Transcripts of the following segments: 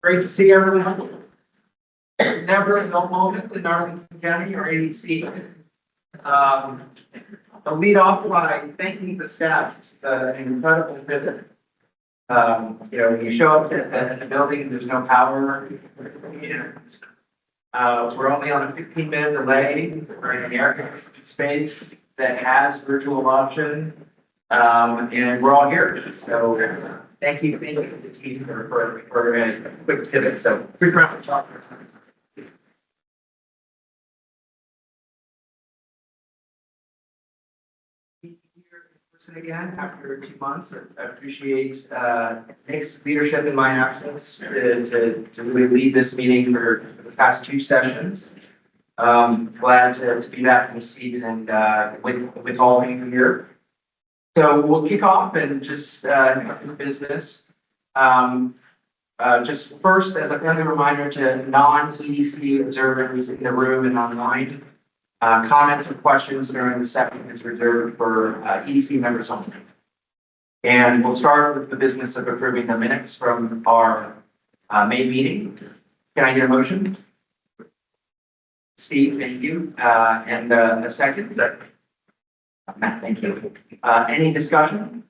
Great to see everyone. Never a dull moment in Arlington County or ADC. I'll lead off by thanking the staff. It's an incredible visit. When you show up at the building, there's no power. We're only on a 15-minute delay. We're in an air space that has virtual option, and we're all here. So thank you to the team for a quick pivot. So quick round of applause. Again after 2 months. I appreciate Nick's leadership in my absence to really lead this meeting for the past 2 sessions. Glad to be back in the seat and with all of you here. So we'll kick off and just business. Just first, as a friendly reminder to non-EDC observers in the room and online. Comments or questions during the session is reserved for EDC members only. And we'll start with the business of approving the minutes from our May meeting. Can I get a motion? Steve, thank you. And a second. Matt, thank you. Any discussion?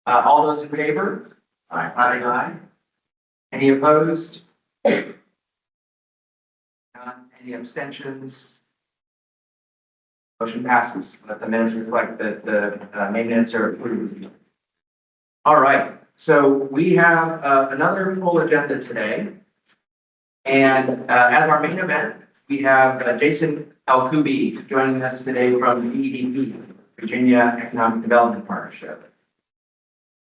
All those in favor? Aye. Aye. Aye. Any opposed? Any abstentions? Motion passes. Let the minutes reflect that the May minutes are approved. All right. So we have another full agenda today. And as our main event, we have Jason Alcubi joining us today from VEDP, Virginia Economic Development Partnership.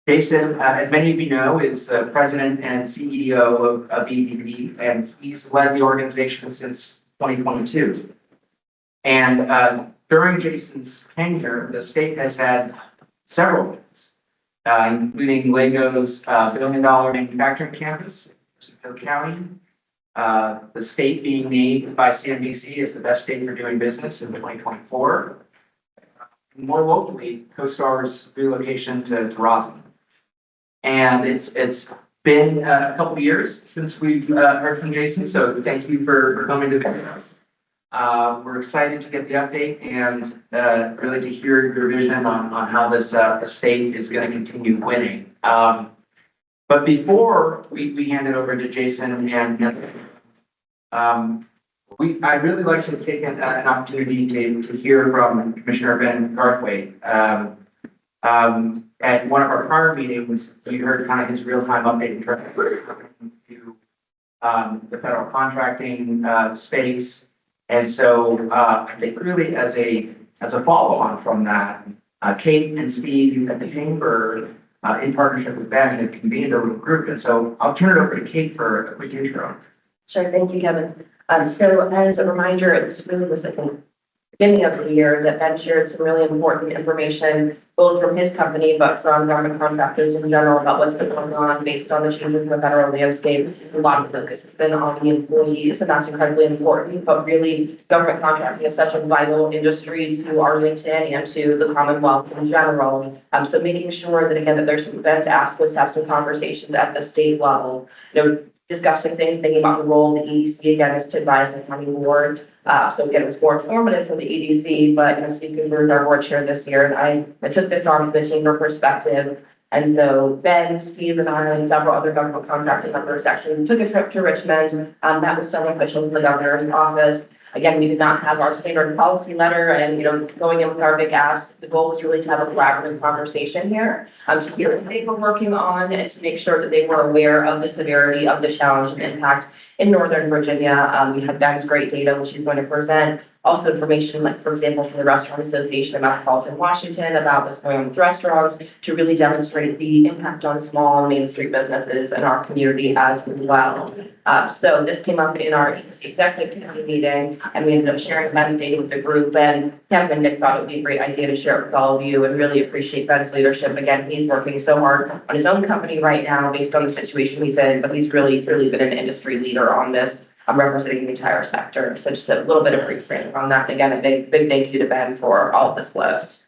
Jason, as many of you know, is president and CEO of VEDP, and he's led the organization since 2022. And during Jason's tenure, the state has had several wins, including Lego's $1 billion manufacturing campus in Hill County, the state being named by CNBC as the best state for doing business in 2024. More locally, CoStar's relocation to Roslyn. And it's been a couple of years since we've heard from Jason, so thank you for coming to visit us. We're excited to get the update and really to hear your vision on how this state is going to continue winning. But before we hand it over to Jason, I'd really like to take an opportunity to hear from Commissioner Ben Garthwaite. At one of our prior meetings, you heard kind of his real-time update in terms to the federal contracting space. And so I think really as a follow-on from that, Kate and Steve at the Chamber in partnership with Ben have convened a little group. And so I'll turn it over to Kate for a quick intro. Sure, thank you, Kevin. So as a reminder, this really was at the beginning of the year that Ben shared some really important information, both from his company, but from government contractors in general about what's been going on based on the changes in the federal landscape. A lot of focus has been on the employees, and that's incredibly important, but really government contracting is such a vital industry to Arlington and to the Commonwealth in general. So making sure that, again, that there's some Ben's asked was to have some conversations at the state level, discussing things, thinking about the role of the EDC, again, is to advise the county board. So again, it was more informative for the EDC, but Steve Cooper is our board chair this year, and I took this on from the chamber perspective. And so Ben, Steve, and I, and several other government contracting members actually took a trip to Richmond, met with several officials in the governor's office. Again, we did not have our standard policy letter, and going in with our big ask, the goal was really to have a collaborative conversation here, to hear what they were working on and to make sure that they were aware of the severity of the challenge and impact in Northern Virginia. We have Ben's great data, which he's going to present. Also information, like, for example, from the Restaurant Association of Metropolitan Washington about what's going on with restaurants to really demonstrate the impact on small and Main Street businesses in our community as well. So this came up in our executive committee meeting, and we ended up sharing Ben's data with the group. And Kevin and Nick thought it would be a great idea to share it with all of you and really appreciate Ben's leadership. Again, he's working so hard on his own company right now based on the situation he's in, but he's really been an industry leader on this. I'm representing the entire sector. So just a little bit of brief framing on that. And again, a big thank you to Ben for all of this lift.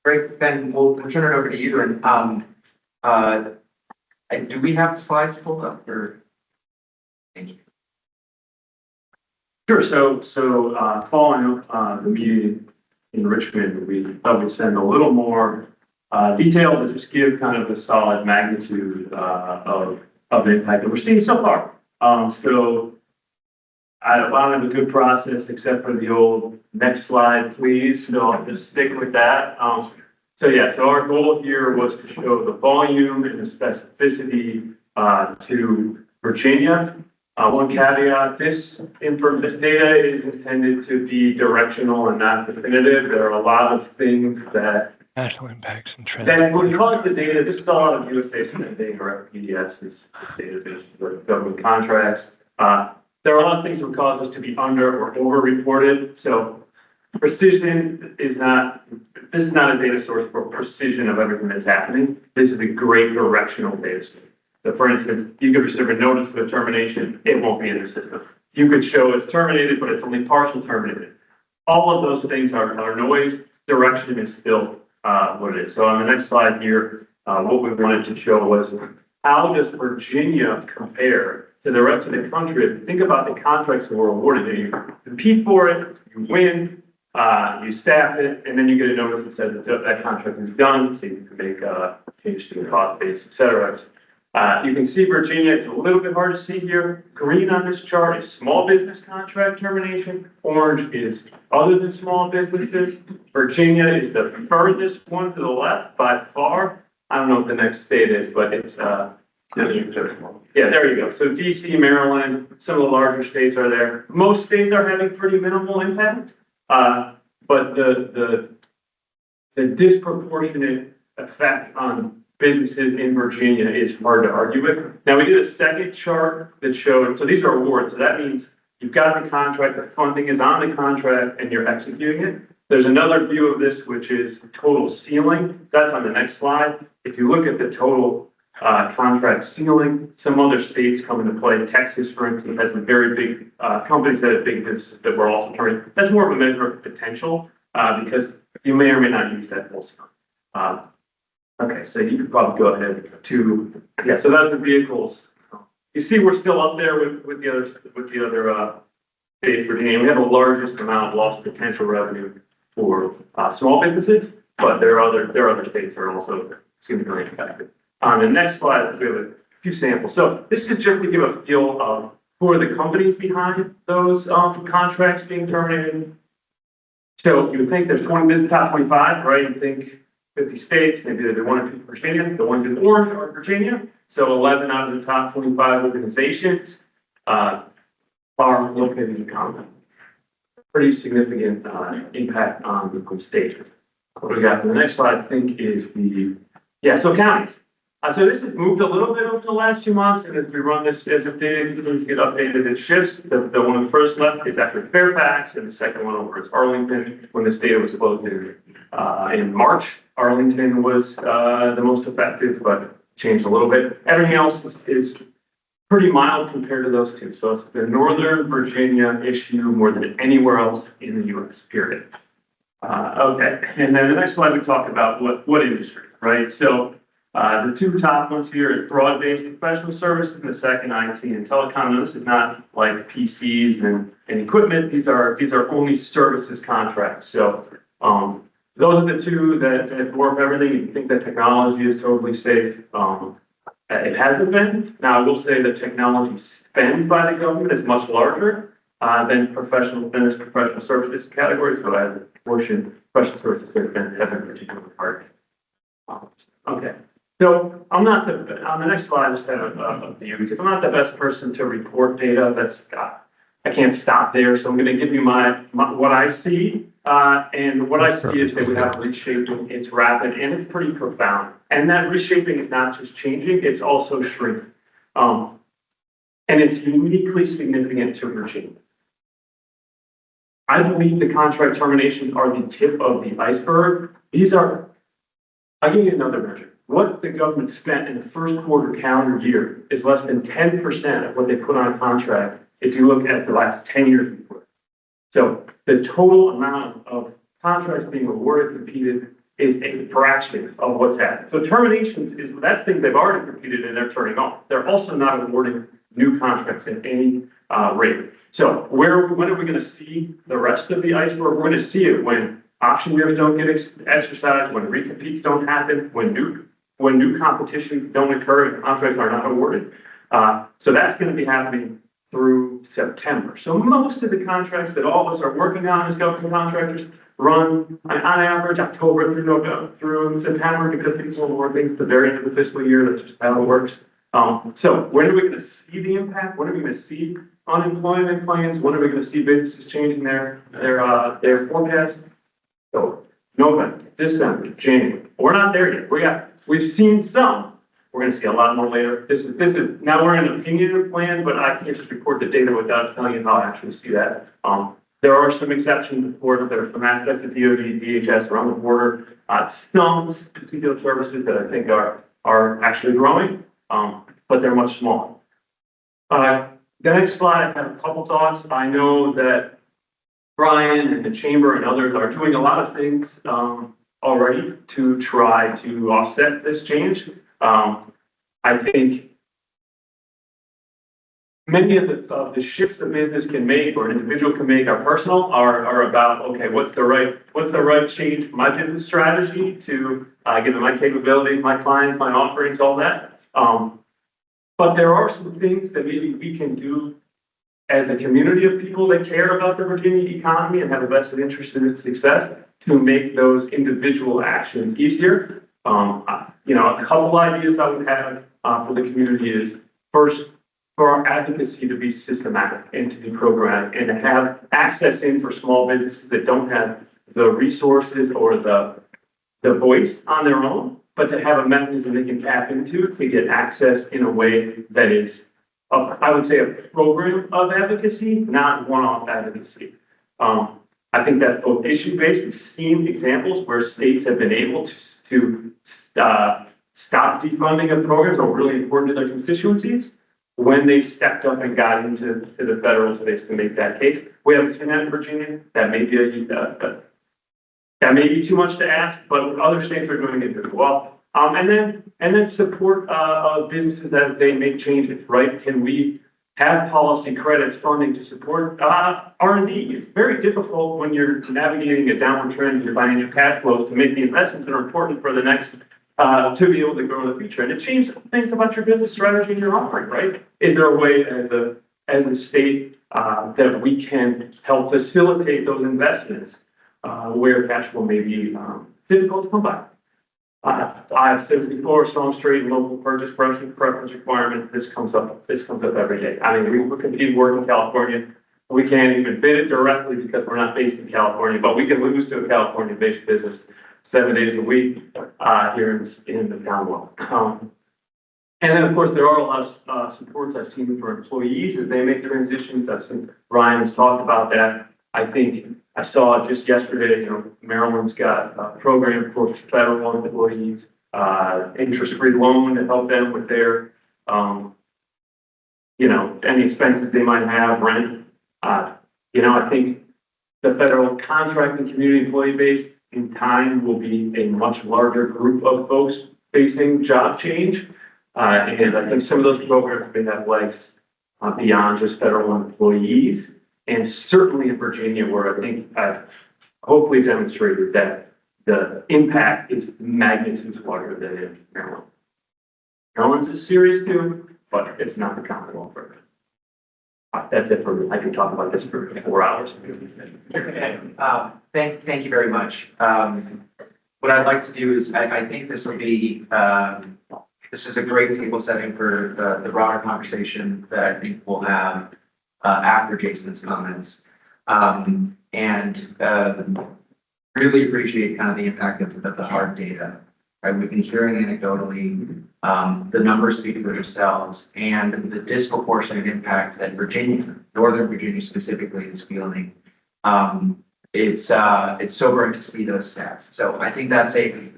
Great, Ben, we'll turn it over to you. And Do we have the slides pulled up or? Thank you. Sure. So following the meeting in Richmond, we thought we'd spend a little more detail to just give kind of the solid magnitude of the impact that we're seeing so far. So I don't have a good process except for the old next slide, please. So I'll just stick with that. So our goal here was to show the volume and the specificity to Virginia. One caveat, this data is intended to be directional and not definitive. There are a lot of things that National impacts and trends. that would cause the data, this is a lot of USA spending or FPDS is database for government contracts. There are a lot of things that would cause us to be under or over reported. So precision is not, this is not a data source for precision of everything that's happening. This is a great directional data source. So for instance, you could receive a notice of termination, it won't be in the system. You could show it's terminated, but it's only partial terminated. All of those things are noise. Direction is still what it is. So on the next slide here, what we wanted to show was how does Virginia compare to the rest of the country? Think about the contracts that were awarded. You compete for it, you win, you staff it, and then you get a notice that says that contract is done, so you can make change to the cost base, et cetera. You can see Virginia, it's a little bit hard to see here. Green on this chart is small business contract termination. Orange is other than small businesses. Virginia is the furthest one to the left by far. I don't know what the next state is, but it's, yeah, there you go. So DC, Maryland, some of the larger states are there. Most states are having pretty minimal impact, but the disproportionate effect on businesses in Virginia is hard to argue with. Now, we did a second chart that showed, so these are awards. So that means you've got the contract, the funding is on the contract, and you're executing it. There's another view of this, which is total ceiling. That's on the next slide. If you look at the total contract ceiling, some other states come into play. Texas, for instance, has some very big companies that have big businesses that we're also turning. That's more of a measure of potential because you may or may not use that full ceiling. Okay, so you could probably go ahead to, yeah, so that's the vehicles. You see, we're still up there with the other states, Virginia. We have the largest amount of lost potential revenue for small businesses, but there are other states that are also significantly impacted. On the next slide, we have a few samples. So this is just to give a feel of who are the companies behind those contracts being terminated. So you would think there's 20, this is top 25, right? You think 50 states, maybe there's one or two Virginia, the ones in orange are Virginia. So 11 out of the top 25 organizations are located in Congo. Pretty significant impact on the state. What we got for the next slide, I think, is so counties. So this has moved a little bit over the last few months, and as we run this, as the data continues to get updated, it shifts. The one on the first left is after Fairfax, and the second one over is Arlington. When this data was closed in March, Arlington was the most affected, but changed a little bit. Everything else is pretty mild compared to those two. So it's the Northern Virginia issue more than anywhere else in the U.S., period. Okay, and then the next slide we talk about what industry, right? So the two top ones here is broad-based professional services, and the second IT and telecom. Now, this is not like PCs and equipment. These are only services contracts. So those are the two that dwarf everything. You think that technology is totally safe. It hasn't been. Now, I will say that technology spend by the government is much larger than professional services categories. So as a portion, professional services have been particularly hard. Okay. So I'm not on the next slide, I just have a view because I'm not the best person to report data. I can't stop there. So I'm going to give you my what I see. And what I see is that we have reshaping. It's rapid and it's pretty profound. And that reshaping is not just changing, it's also shrinking. And it's uniquely significant to Virginia. I believe the contract terminations are the tip of the iceberg. I'll give you another measure. What the government spent in the first quarter calendar year is less than 10% of what they put on a contract if you look at the last 10 years before. So the total amount of contracts being awarded, competed, is a fraction of what's happened. So terminations that's things they've already completed and they're turning off. They're also not awarding new contracts at any rate. So when are we going to see the rest of the iceberg? We're going to see it when option years don't get exercised, when recompetes don't happen, when new competition don't occur and contracts are not awarded. So that's going to be happening through September. So most of the contracts that all of us are working on as government contractors run on average October through September, because people are working at the very end of the fiscal year. That's just how it works. So when are we going to see the impact? When are we going to see unemployment claims? When are we going to see businesses changing their forecasts? So November, December, January. We're not there yet. We've seen some. We're going to see a lot more later. This is now we're in an opinionative plan, but I can't just report the data without telling you how I actually see that. There are some exceptions, of course. There are some aspects of DoD, DHS around the border, some particular services that I think are actually growing, but they're much smaller. The next slide, I have a couple thoughts. I know that Brian and the chamber and others are doing a lot of things already to try to offset this change. I think many of the shifts that business can make or an individual can make are personal, are about, okay, what's the right change for my business strategy to given my capabilities, my clients, my offerings, all that. But there are some things that maybe we can do as a community of people that care about the Virginia economy and have a vested interest in its success to make those individual actions easier. A couple ideas I would have for the community is, first, for our advocacy to be systematic and to be programmatic and to have access in for small businesses that don't have the resources or the voice on their own, but to have a mechanism they can tap into to get access in a way that is, I would say, a program of advocacy, not one-off advocacy. I think that's both issue-based. We've seen examples where states have been able to stop defunding of programs that are really important to their constituencies when they stepped up and got into the federal space to make that case. We haven't seen that in Virginia. That may be too much to ask, but other states are doing it as well. And then support businesses as they make changes, right? Can we have policy credits funding to support R&D? It's very difficult when you're navigating a downward trend in your financial cash flows to make the investments that are important for the next to be able to grow in the future. And it changes things about your business strategy and your offering, right? Is there a way as a state that we can help facilitate those investments where cash flow may be difficult to come by? I've said before, strong state and local purchase preference requirement. This comes up every day. I mean, we compete work in California. We can't even bid it directly because we're not based in California, but we can lose to a California-based business 7 days a week here in the Commonwealth. And then, of course, there are a lot of supports I've seen for employees as they make transitions. I've seen Ryan's talked about that. I think I saw just yesterday, Maryland's got a program for federal employees, interest-free loan to help them with their, any expenses they might have, rent. I think the federal contract and community employee base in time will be a much larger group of folks facing job change. And I think some of those programs may have legs beyond just federal employees. And certainly in Virginia, where I think I've hopefully demonstrated that the impact is magnitudes larger than in Maryland. Maryland's is serious too, but it's not the Commonwealth. That's it for me. I can talk about this for 4 hours. Okay. Thank you very much. What I'd like to do is, I think this will be, this is a great table setting for the broader conversation that I think we'll have after Jason's comments. Really appreciate kind of the impact of the hard data, right? We've been hearing anecdotally, the numbers speak for themselves and the disproportionate impact that Northern Virginia specifically is feeling. It's sobering to see those stats. So I think that's a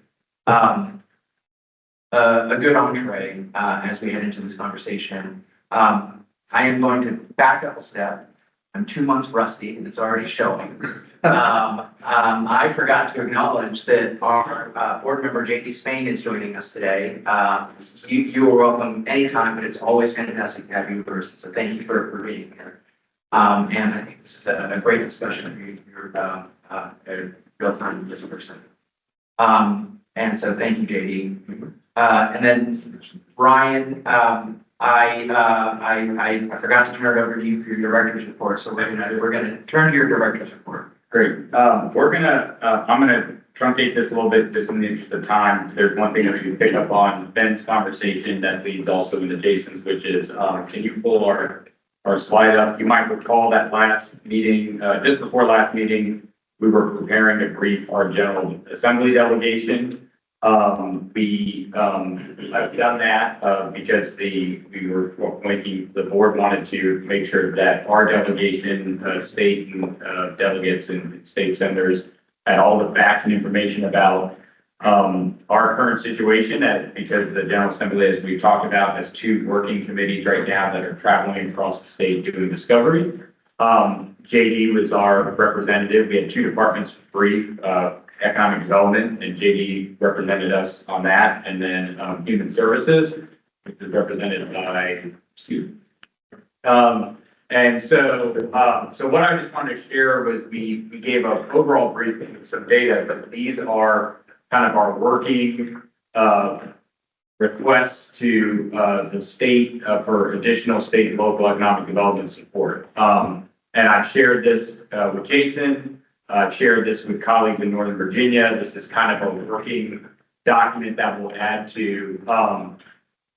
good entree as we head into this conversation. I am going to back up a step I'm 2 months rusty and it's already showing. I forgot to acknowledge that our board member JD Spain is joining us today. You are welcome anytime, but it's always fantastic to have you in person. So thank you for being here. And I think this is a great discussion. You're a real time with this person. And so thank you, JD. And then Ryan, I forgot to turn it over to you for your director's report, so we're gonna turn to your director's report. Great. I'm gonna truncate this a little bit just in the interest of time. There's one thing that we pick up on Ben's conversation that leads also into Jason's, which is, can you pull our slide up? You might recall that last meeting, just before last meeting, we were preparing to brief our General Assembly delegation. I've done that, because the board wanted to make sure that our delegation, state and, delegates and state senators had all the facts and information about, our current situation, that because the General Assembly, as we've talked about, has 2 working committees right now that are traveling across the state doing discovery. JD was our representative. We had 2 departments brief, economic development, and JD represented us on that, and then human services, which is represented by Stu. And so what I just wanted to share was we gave an overall briefing with some data, but these are kind of our working requests to the state for additional state and local economic development support. And I've shared this with Jason. I've shared this with colleagues in Northern Virginia. This is kind of a working document that we'll add to,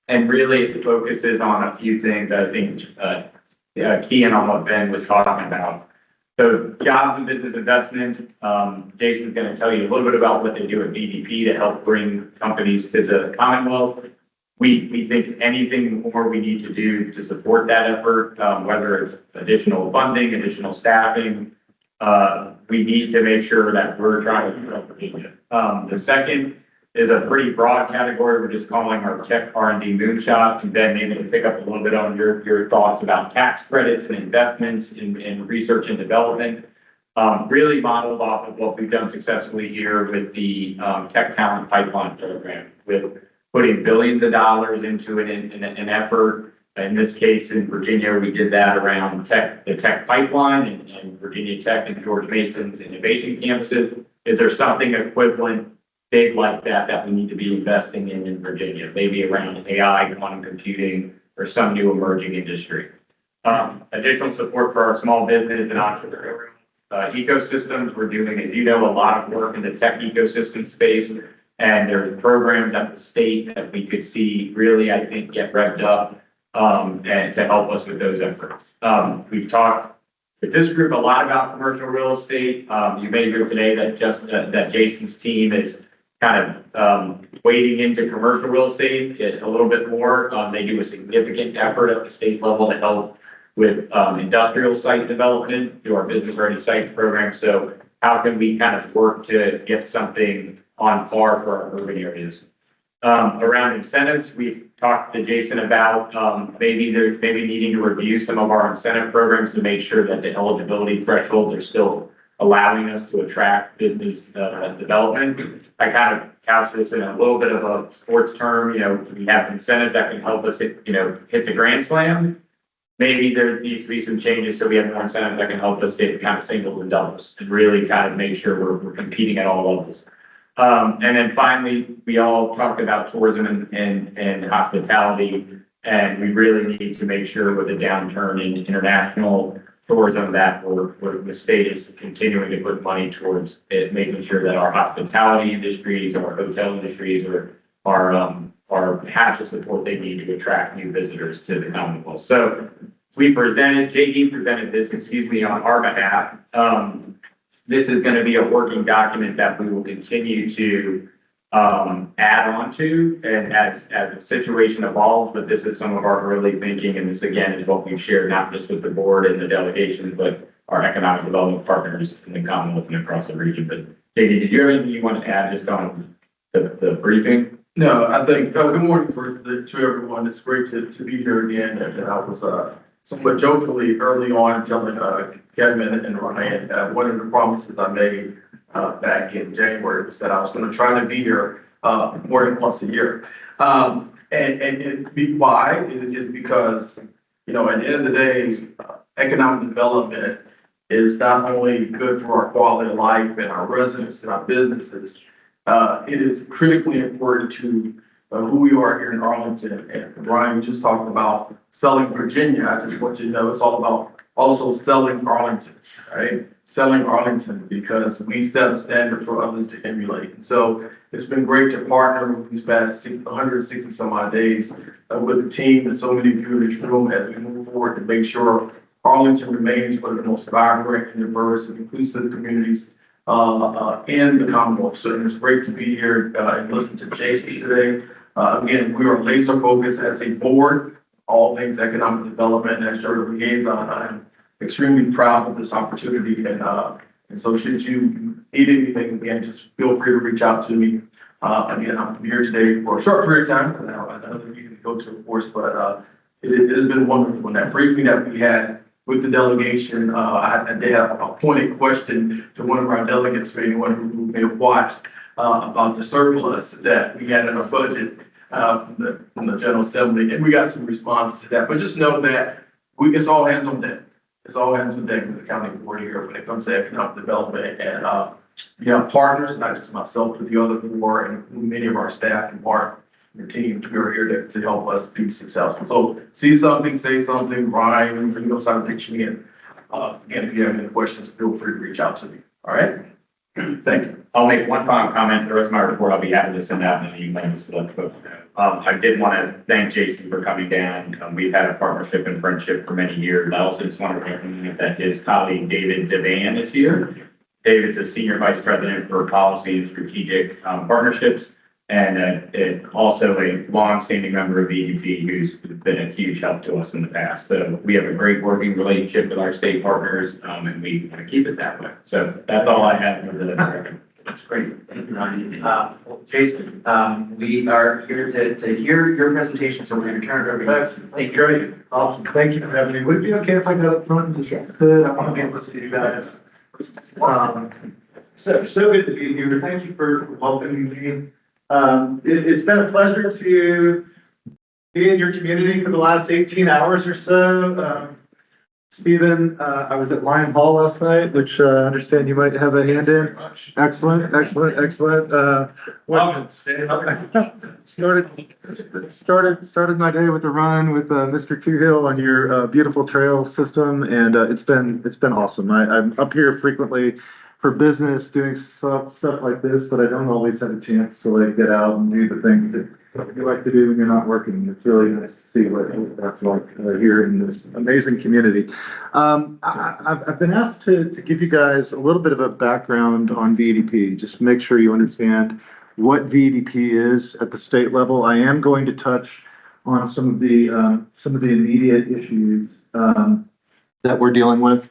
and really it focuses on a few things that I think key in on what Ben was talking about. So jobs and business investment, Jason's going to tell you a little bit about what they do at BDP to help bring companies to the Commonwealth. We think anything more we need to do to support that effort, whether it's additional funding, additional staffing, we need to make sure that we're trying to help Virginia. The second is a pretty broad category. We're just calling our tech R&D moonshot. And Ben, maybe to pick up a little bit on your thoughts about tax credits and investments in research and development. Really modeled off of what we've done successfully here with the Tech Talent Pipeline Program, with putting billions of dollars into an effort. In this case, in Virginia, we did that around the tech pipeline and Virginia Tech and George Mason's innovation campuses. Is there something equivalent, big like that we need to be investing in Virginia? Maybe around AI, quantum computing, or some new emerging industry. Additional support for our small business and entrepreneurial ecosystems. We're doing, as you know, a lot of work in the tech ecosystem space. And there's programs at the state that we could see really, I think, get revved up. And to help us with those efforts. We've talked with this group a lot about commercial real estate. You may hear today that that Jason's team is kind of wading into commercial real estate a little bit more. They do a significant effort at the state level to help with industrial site development through our business ready sites program. So how can we kind of work to get something on par for our urban areas? Around incentives, we've talked to Jason about maybe needing to review some of our incentive programs to make sure that the eligibility thresholds are still allowing us to attract business development. I kind of couch this in a little bit of a sports term. You know, we have incentives that can help us hit the grand slam. Maybe there needs to be some changes so we have more incentives that can help us hit kind of singles and doubles and really kind of make sure we're competing at all levels. And then finally, we all talked about tourism and hospitality, and we really need to make sure with the downturn in international tourism that the state is continuing to put money towards it, making sure that our hospitality industries, our hotel industries have the support they need to attract new visitors to the Commonwealth. So JD presented this, on our behalf. This is going to be a working document that we will continue to add on to, and as the situation evolves, but this is some of our early thinking, and this again is what we've shared not just with the board and the delegation, but our economic development partners in the Commonwealth and across the region. But JD, did you have anything you want to add just on the briefing? No, I think, good morning to everyone. It's great to be here again. And I was somewhat jokingly early on telling Kevin and Ryan, one of the promises I made back in January was that I was going to try to be here more than once a year. Why is because, you know, at the end of the day, economic development is not only good for our quality of life and our residents and our businesses, it is critically important to who we are here in Arlington. And Ryan just talked about selling Virginia. I just want you to know it's all about also selling Arlington, right? Selling Arlington because we set a standard for others to emulate. And so it's been great to partner with these past 160 some odd days with the team and so many of you in this room as we move forward to make sure Arlington remains one of the most vibrant and diverse and inclusive communities in the Commonwealth. So it's great to be here and listen to Jason today. Again, we are laser focused as a board, all things economic development, and as your liaison, I'm extremely proud of this opportunity. And so should you need anything, again, just feel free to reach out to me. Again, I'm here today for a short period of time. Now, I know that you can go to, of course, but it has been wonderful. And that briefing that we had with the delegation, they had a pointed question to one of our delegates, for anyone who may have watched, about the surplus that we had in our budget from the General Assembly, and we got some responses to that. But just know that it's all hands on deck. It's all hands on deck with the county board here when it comes to economic development, and you have partners, not just myself, but the other four and many of our staff and Mark and the team who are here to help us be successful. So see something, say something, Ryan, you know, sign reach me in. Again, if you have any questions, feel free to reach out to me. All right. Thank you. I'll make one final comment. The rest of my report, I'll be happy to send out in an email just to let folks know. I did want to thank Jason for coming down. We've had a partnership and friendship for many years. I also just want to recognize that his colleague, David Devan, is here. David's a senior vice president for policy and strategic partnerships, and also a longstanding member of EDP who's been a huge help to us in the past. So we have a great working relationship with our state partners, and we want to keep it that way. So that's all I have for the. That's great. Thank you, Ronnie. Jason, we are here to hear your presentation, so we're going to turn it over to you. That's great. Awesome. Thank you for having me. Would it be okay if I got up front and just stood? I want to be able to see you guys. So good to be here. Thank you for welcoming me. It's been a pleasure to be in your community for the last 18 hours or so. Stephen, I was at Lion Hall last night, which I understand you might have a hand in. Excellent. Started my day with a run with Mr. Two Hill on your beautiful trail system, and it's been awesome. I'm up here frequently for business, doing stuff like this, but I don't always have a chance to like get out and do the things that you like to do when you're not working. It's really nice to see what that's like here in this amazing community. I've been asked to give you guys a little bit of a background on VDP, just to make sure you understand what VDP is at the state level. I am going to touch on some of the immediate issues that we're dealing with,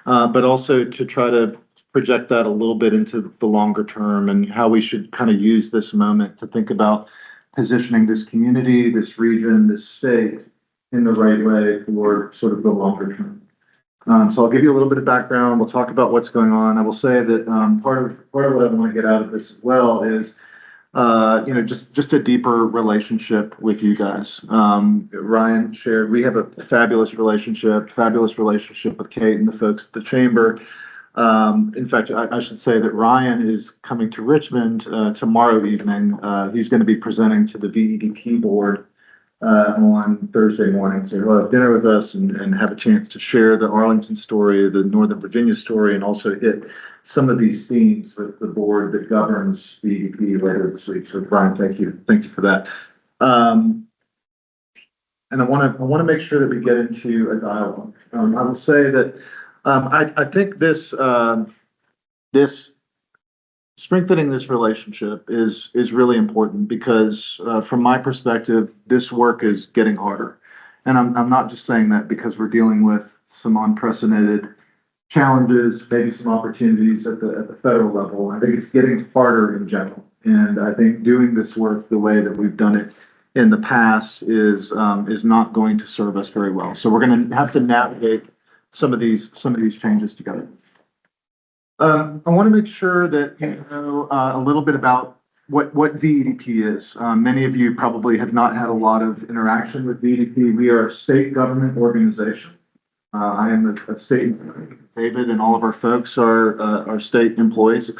but also to try to project that a little bit into the longer term and how we should kind of use this moment to think about positioning this community, this region, this state in the right way for sort of the longer term. So I'll give you a little bit of background. We'll talk about what's going on. I will say that part of what I want to get out of this as well is just a deeper relationship with you guys. Ryan shared, we have a fabulous relationship with Kate and the folks at the chamber. In fact, I should say that Ryan is coming to Richmond tomorrow evening. He's going to be presenting to the VEDP board on Thursday morning. So he'll have dinner with us and have a chance to share the Arlington story, the Northern Virginia story, and also hit some of these themes with the board that governs VEDP later this week. So Brian, thank you for that. And I want to make sure that we get into a dialogue. I will say that I think this strengthening this relationship is really important because from my perspective, this work is getting harder. And I'm not just saying that because we're dealing with some unprecedented challenges, maybe some opportunities at the federal level. I think it's getting harder in general. And I think doing this work the way that we've done it in the past is not going to serve us very well. So we're going to have to navigate some of these changes together. I want to make sure that you know a little bit about what VEDP is. Many of you probably have not had a lot of interaction with VEDP. We are a state government organization. I am a state, David, and all of our folks are state employees.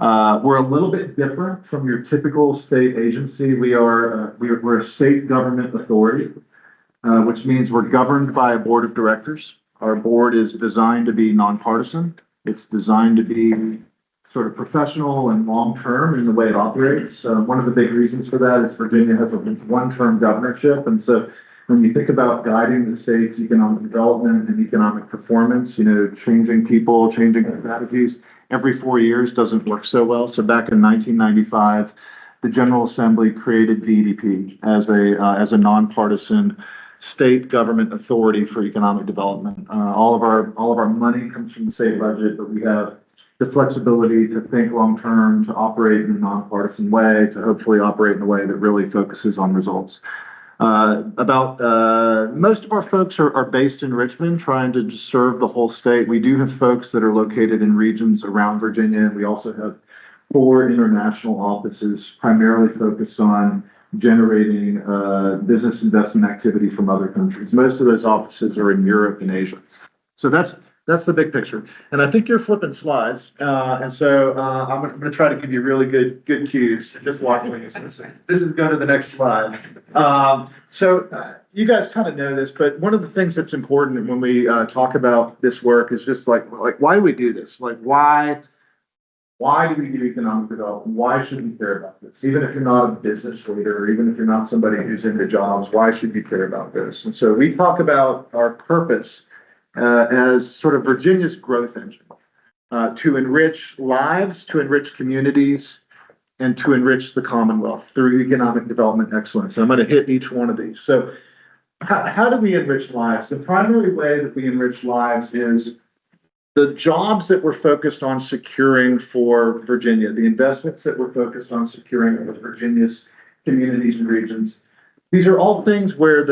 We're a little bit different from your typical state agency. We're a state government authority, which means we're governed by a board of directors. Our board is designed to be nonpartisan. It's designed to be sort of professional and long-term in the way it operates. One of the big reasons for that is Virginia has a one-term governorship. And so when you think about guiding the state's economic development and economic performance, you know, changing people, changing strategies every 4 years doesn't work so well. So back in 1995, the General Assembly created VEDP as a nonpartisan state government authority for economic development. All of our money comes from the state budget, but we have the flexibility to think long-term, to operate in a nonpartisan way, to hopefully operate in a way that really focuses on results. Most of our folks are based in Richmond, trying to just serve the whole state. We do have folks that are located in regions around Virginia. We also have 4 international offices primarily focused on generating business investment activity from other countries. Most of those offices are in Europe and Asia. So that's the big picture. And I think you're flipping slides. And so I'm going to try to give you really good cues. Just watching this. This is go to the next slide. You guys kind of know this, but one of the things that's important when we talk about this work is just like why do we do this? Like why do we do economic development? Why should we care about this? Even if you're not a business leader, or even if you're not somebody who's into jobs, why should you care about this? And so we talk about our purpose as sort of Virginia's growth engine, to enrich lives, to enrich communities, and to enrich the Commonwealth through economic development excellence. And I'm going to hit each one of these. So how do we enrich lives? The primary way that we enrich lives is the jobs that we're focused on securing for Virginia, the investments that we're focused on securing for Virginia's communities and regions. These are all things where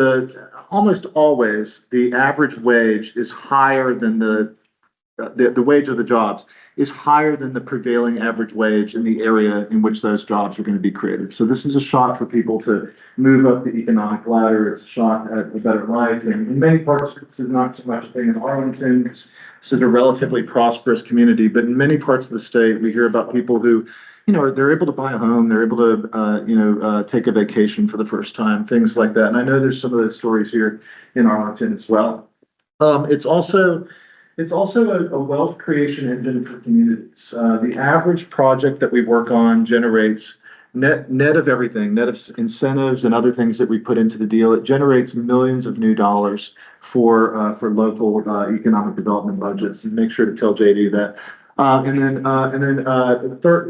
almost always the average wage is higher than the wage of the jobs is higher than the prevailing average wage in the area in which those jobs are going to be created. So this is a shot for people to move up the economic ladder. It's a shot at a better life. And in many parts, this is not so much a thing in Arlington. This is a relatively prosperous community, but in many parts of the state, we hear about people who, you know, they're able to buy a home, they're able to, take a vacation for the first time, things like that. And I know there's some of those stories here in Arlington as well. It's also a wealth creation engine for communities. The average project that we work on generates net of everything, net of incentives and other things that we put into the deal. It generates millions of new dollars for local economic development budgets. And make sure to tell JD that.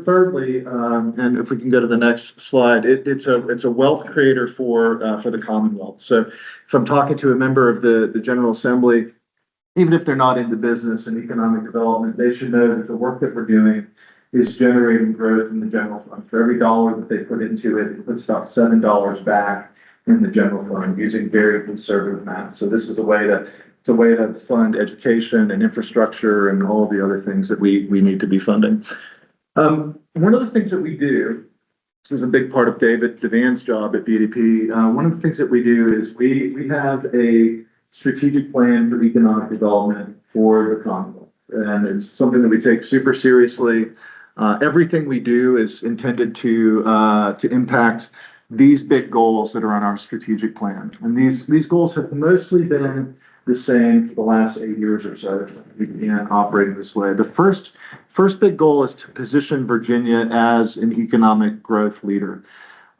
Thirdly, and if we can go to the next slide, it's a wealth creator for the Commonwealth. So if I'm talking to a member of the General Assembly, even if they're not into business and economic development, they should know that the work that we're doing is generating growth in the general fund. For every dollar that they put into it, it puts about $7 back in the general fund using very conservative math. So this is a way to fund education and infrastructure and all the other things that we need to be funding. One of the things that we do, this is a big part of David Devan's job at VEDP. One of the things that we do is we have a strategic plan for economic development for the Commonwealth. And it's something that we take super seriously. Everything we do is intended to impact these big goals that are on our strategic plan. And these goals have mostly been the same for the last 8 years or so. We began operating this way. The first big goal is to position Virginia as an economic growth leader.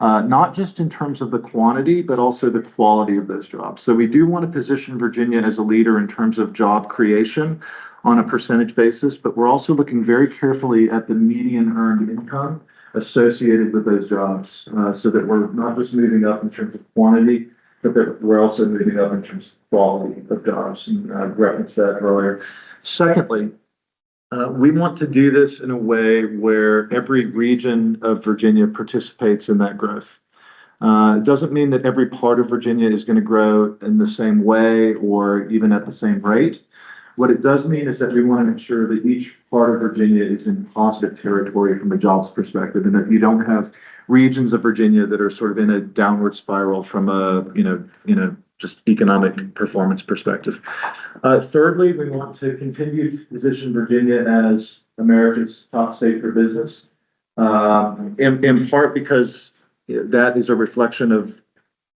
Not just in terms of the quantity, but also the quality of those jobs. So we do want to position Virginia as a leader in terms of job creation on a percentage basis, but we're also looking very carefully at the median earned income associated with those jobs, so that we're not just moving up in terms of quantity, but that we're also moving up in terms of quality of jobs, and I referenced that earlier. Secondly, we want to do this in a way where every region of Virginia participates in that growth. It doesn't mean that every part of Virginia is going to grow in the same way or even at the same rate. What it does mean is that we want to make sure that each part of Virginia is in positive territory from a jobs perspective, and that you don't have regions of Virginia that are sort of in a downward spiral from a, just economic performance perspective. Thirdly, we want to continue to position Virginia as America's top state for business, in part because that is a reflection of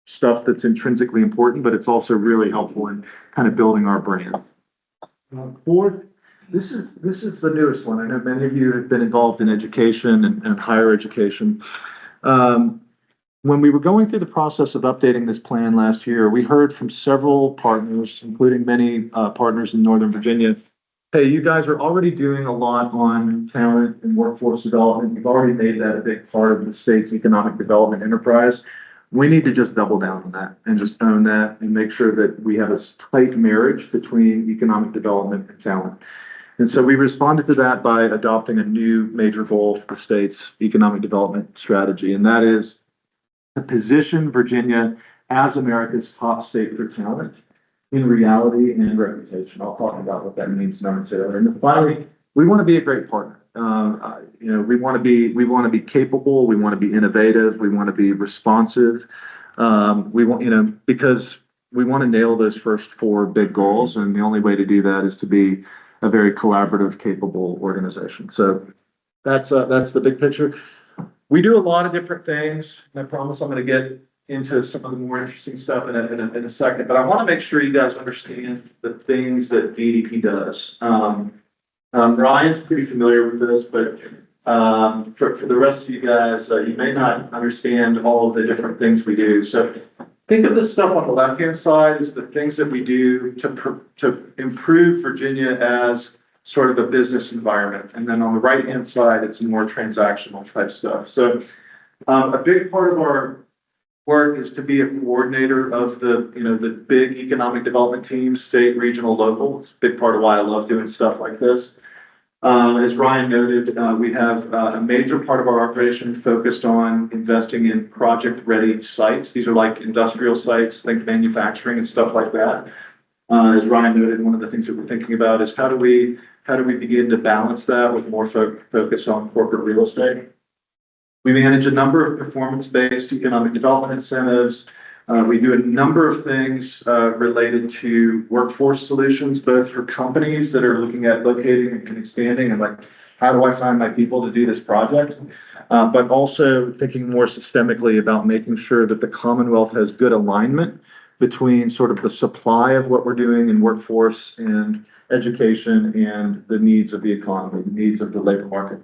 stuff that's intrinsically important, but it's also really helpful in kind of building our brand. Fourth, this is the newest one. I know many of you have been involved in education and higher education. When we were going through the process of updating this plan last year, we heard from several partners, including many partners in Northern Virginia. Hey, you guys are already doing a lot on talent and workforce development. You've already made that a big part of the state's economic development enterprise. We need to just double down on that and just own that and make sure that we have a tight marriage between economic development and talent. And so we responded to that by adopting a new major goal for the state's economic development strategy, and that is to position Virginia as America's top state for talent in reality and reputation. I'll talk about what that means momentarily. And finally, we want to be a great partner. We want to be capable. We want to be innovative. We want to be responsive. Because we want to nail those first four big goals, and the only way to do that is to be a very collaborative, capable organization. So that's the big picture. We do a lot of different things, and I promise I'm going to get into some of the more interesting stuff in a second. But I want to make sure you guys understand the things that VDP does. Ryan's pretty familiar with this, but for the rest of you guys, you may not understand all of the different things we do. So think of this stuff on the left-hand side as the things that we do to improve Virginia as sort of a business environment. And then on the right-hand side, it's more transactional type stuff. So a big part of our work is to be a coordinator of the big economic development teams, state, regional, local. It's a big part of why I love doing stuff like this. As Ryan noted, we have a major part of our operation focused on investing in project-ready sites. These are like industrial sites, think manufacturing and stuff like that. As Ryan noted, one of the things that we're thinking about is how do we begin to balance that with more focus on corporate real estate. We manage a number of performance-based economic development incentives. We do a number of things related to workforce solutions, both for companies that are looking at locating and expanding and like, how do I find my people to do this project? But also thinking more systemically about making sure that the Commonwealth has good alignment between sort of the supply of what we're doing in workforce and education and the needs of the economy, the needs of the labor market.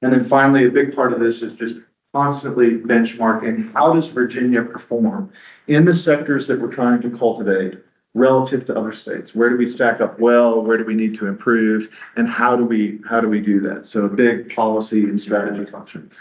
And then finally, a big part of this is just constantly benchmarking. How does Virginia perform in the sectors that we're trying to cultivate relative to other states? Where do we stack up well? Where do we need to improve? And how do we do that? So a big policy and strategy function.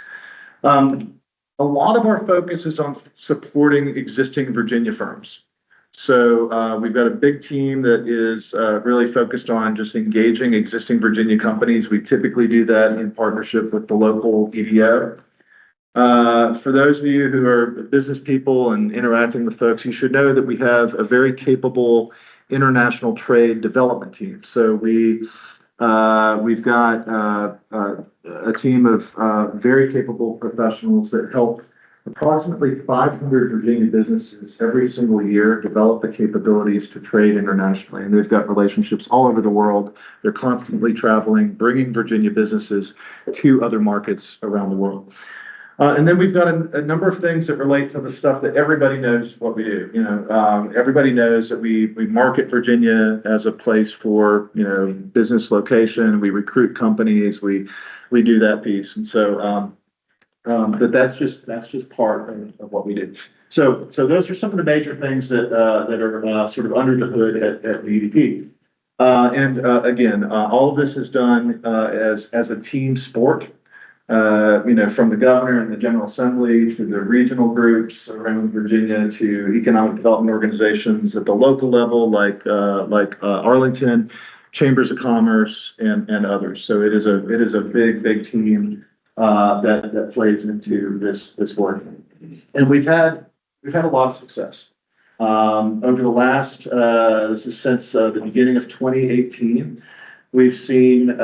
A lot of our focus is on supporting existing Virginia firms. So we've got a big team that is really focused on just engaging existing Virginia companies. We typically do that in partnership with the local EDO. For those of you who are business people and interacting with folks, you should know that we have a very capable international trade development team. So we've got a team of very capable professionals that help approximately 500 Virginia businesses every single year develop the capabilities to trade internationally. And they've got relationships all over the world. They're constantly traveling, bringing Virginia businesses to other markets around the world. And then we've got a number of things that relate to the stuff that everybody knows what we do. Everybody knows that we market Virginia as a place for, business location. We recruit companies. We do that piece. And so, but that's just part of what we do. So those are some of the major things that are sort of under the hood at VDP. And again, all of this is done as a team sport. From the governor and the General Assembly to the regional groups around Virginia to economic development organizations at the local level, like Arlington, chambers of commerce, and others. So it is a big team that plays into this work. And we've had a lot of success. Over the last, this is since the beginning of 2018, we've seen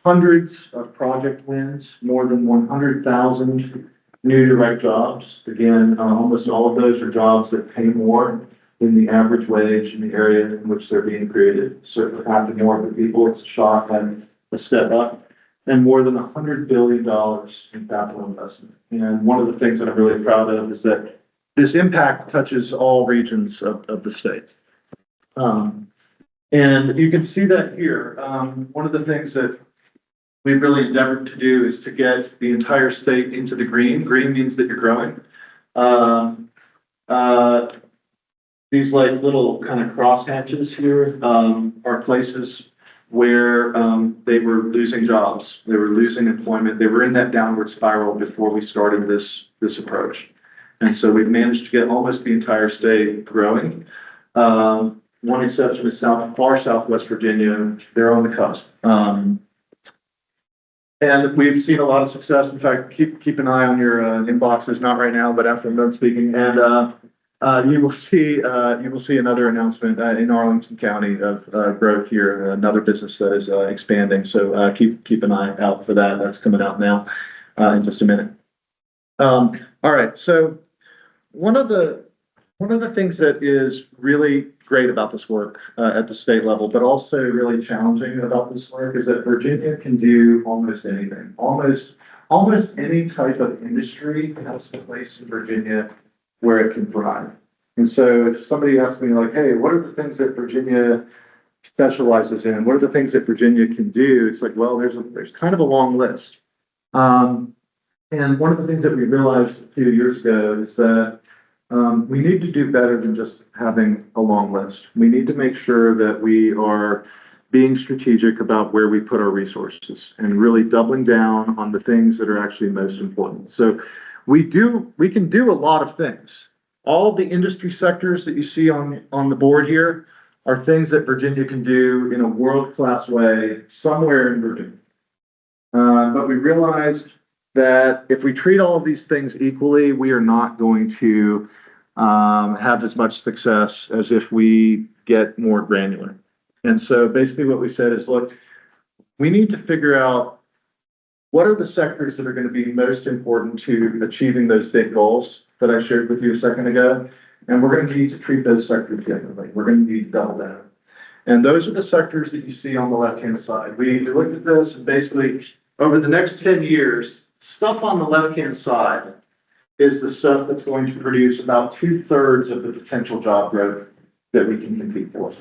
hundreds of project wins, more than 100,000 new direct jobs. Again, almost all of those are jobs that pay more than the average wage in the area in which they're being created. So for half the more of the people, it's a shot and a step up. And more than $100 billion in capital investment. And one of the things that I'm really proud of is that this impact touches all regions of the state. And you can see that here. One of the things that we've really endeavored to do is to get the entire state into the green. Green means that you're growing. These like little kind of crosshatches here are places where they were losing jobs, they were losing employment, they were in that downward spiral before we started this approach. And so we've managed to get almost the entire state growing. One exception is far southwest Virginia, they're on the cusp. And we've seen a lot of success. In fact, keep an eye on your inboxes, not right now, but after I'm done speaking. And you will see another announcement in Arlington County of growth here, another business that is expanding. So keep an eye out for that. That's coming out now in just a minute. All right. So one of the things that is really great about this work at the state level, but also really challenging about this work, is that Virginia can do almost anything. Almost any type of industry has a place in Virginia where it can thrive. And so if somebody asks me like, hey, what are the things that Virginia specializes in? What are the things that Virginia can do? It's like, well, there's kind of a long list. And one of the things that we realized a few years ago is that we need to do better than just having a long list. We need to make sure that we are being strategic about where we put our resources and really doubling down on the things that are actually most important. So we can do a lot of things. All of the industry sectors that you see on the board here are things that Virginia can do in a world-class way somewhere in Virginia. But we realized that if we treat all of these things equally, we are not going to have as much success as if we get more granular. And so basically what we said is, look, we need to figure out what are the sectors that are going to be most important to achieving those big goals that I shared with you a second ago. And we're going to need to treat those sectors differently. We're going to need to double down. And those are the sectors that you see on the left-hand side. We looked at this and basically over the next 10 years, stuff on the left-hand side is the stuff that's going to produce about 2/3 of the potential job growth that we can compete for.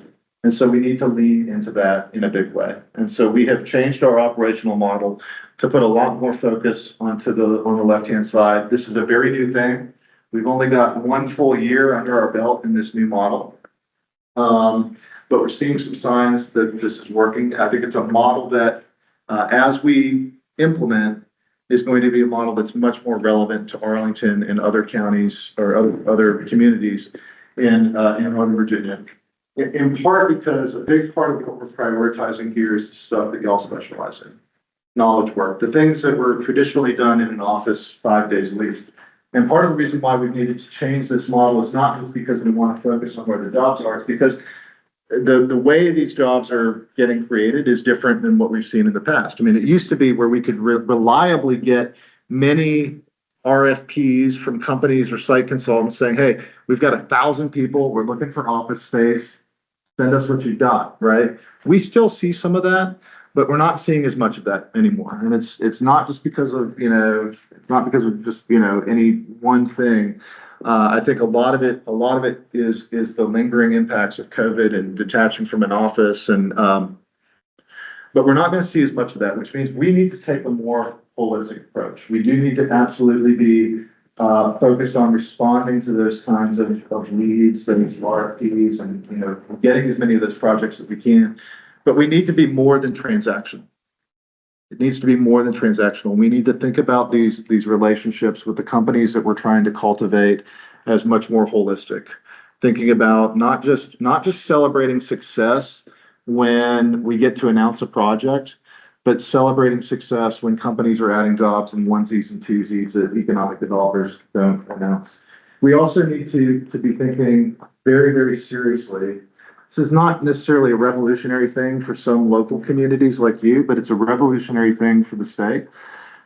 And so we need to lean into that in a big way. And so we have changed our operational model to put a lot more focus on the left-hand side. This is a very new thing. We've only got 1 full year under our belt in this new model. But we're seeing some signs that this is working. I think it's a model that, as we implement, is going to be a model that's much more relevant to Arlington and other counties or other communities in Northern Virginia. In part because a big part of what we're prioritizing here is the stuff that y'all specialize in. Knowledge work, the things that were traditionally done in an office 5 days a week. And part of the reason why we needed to change this model is not just because we want to focus on where the jobs are, it's because the way these jobs are getting created is different than what we've seen in the past. I mean, it used to be where we could reliably get many RFPs from companies or site consultants saying, hey, we've got 1,000 people, we're looking for office space, send us what you've got, right? We still see some of that, but we're not seeing as much of that anymore. And it's not just because of, just, any one thing. I think a lot of it is the lingering impacts of COVID and detaching from an office. But we're not going to see as much of that, which means we need to take a more holistic approach. We do need to absolutely be focused on responding to those kinds of leads, those RFPs, and getting as many of those projects as we can. But we need to be more than transactional. It needs to be more than transactional. We need to think about these relationships with the companies that we're trying to cultivate as much more holistic. Thinking about not just celebrating success when we get to announce a project, but celebrating success when companies are adding jobs in onesies and twosies that economic developers don't announce. We also need to be thinking very, very seriously. This is not necessarily a revolutionary thing for some local communities like you, but it's a revolutionary thing for the state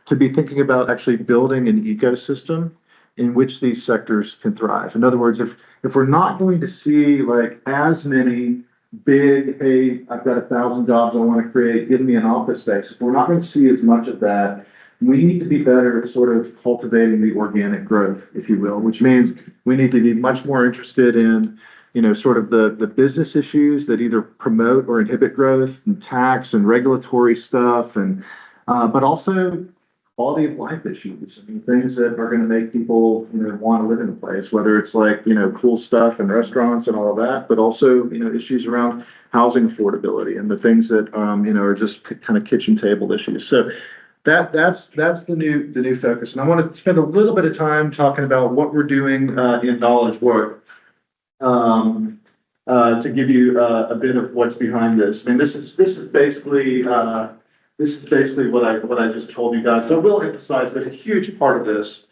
to be thinking about actually building an ecosystem in which these sectors can thrive. In other words, if we're not going to see like as many big, hey, I've got 1,000 jobs I want to create, give me an office space. If we're not going to see as much of that, we need to be better at sort of cultivating the organic growth, if you will, which means we need to be much more interested in, sort of the business issues that either promote or inhibit growth, and tax and regulatory stuff, and but also quality of life issues. I mean, things that are going to make people, want to live in a place, whether it's like, cool stuff and restaurants and all of that, but also, issues around housing affordability and the things that, are just kind of kitchen table issues. So that's the new focus. And I want to spend a little bit of time talking about what we're doing in knowledge work. To give you a bit of what's behind this. I mean, this is basically what I just told you guys. So I will emphasize that a huge part of this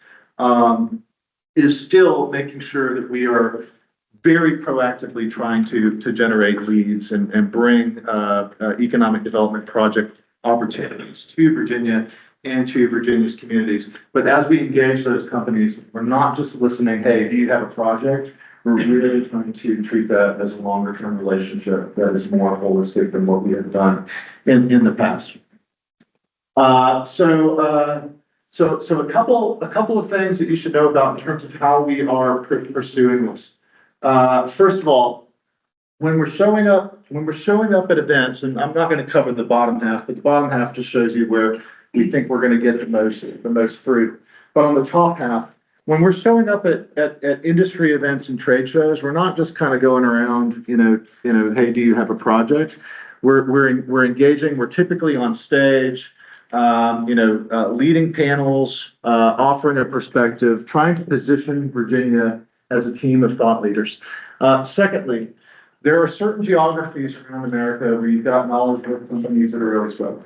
is still making sure that we are very proactively trying to generate leads and bring economic development project opportunities to Virginia and to Virginia's communities. But as we engage those companies, we're not just listening, hey, do you have a project? We're really trying to treat that as a longer term relationship that is more holistic than what we have done in the past. So a couple of things that you should know about in terms of how we are pursuing this. First of all, when we're showing up at events, and I'm not going to cover the bottom half, but the bottom half just shows you where we think we're going to get the most fruit. But on the top half, when we're showing up at industry events and trade shows, we're not just kind of going around, hey, do you have a project? We're engaging. We're typically on stage, leading panels, offering a perspective, trying to position Virginia as a team of thought leaders. Secondly, there are certain geographies around America where you've got knowledge work companies that are really struggling.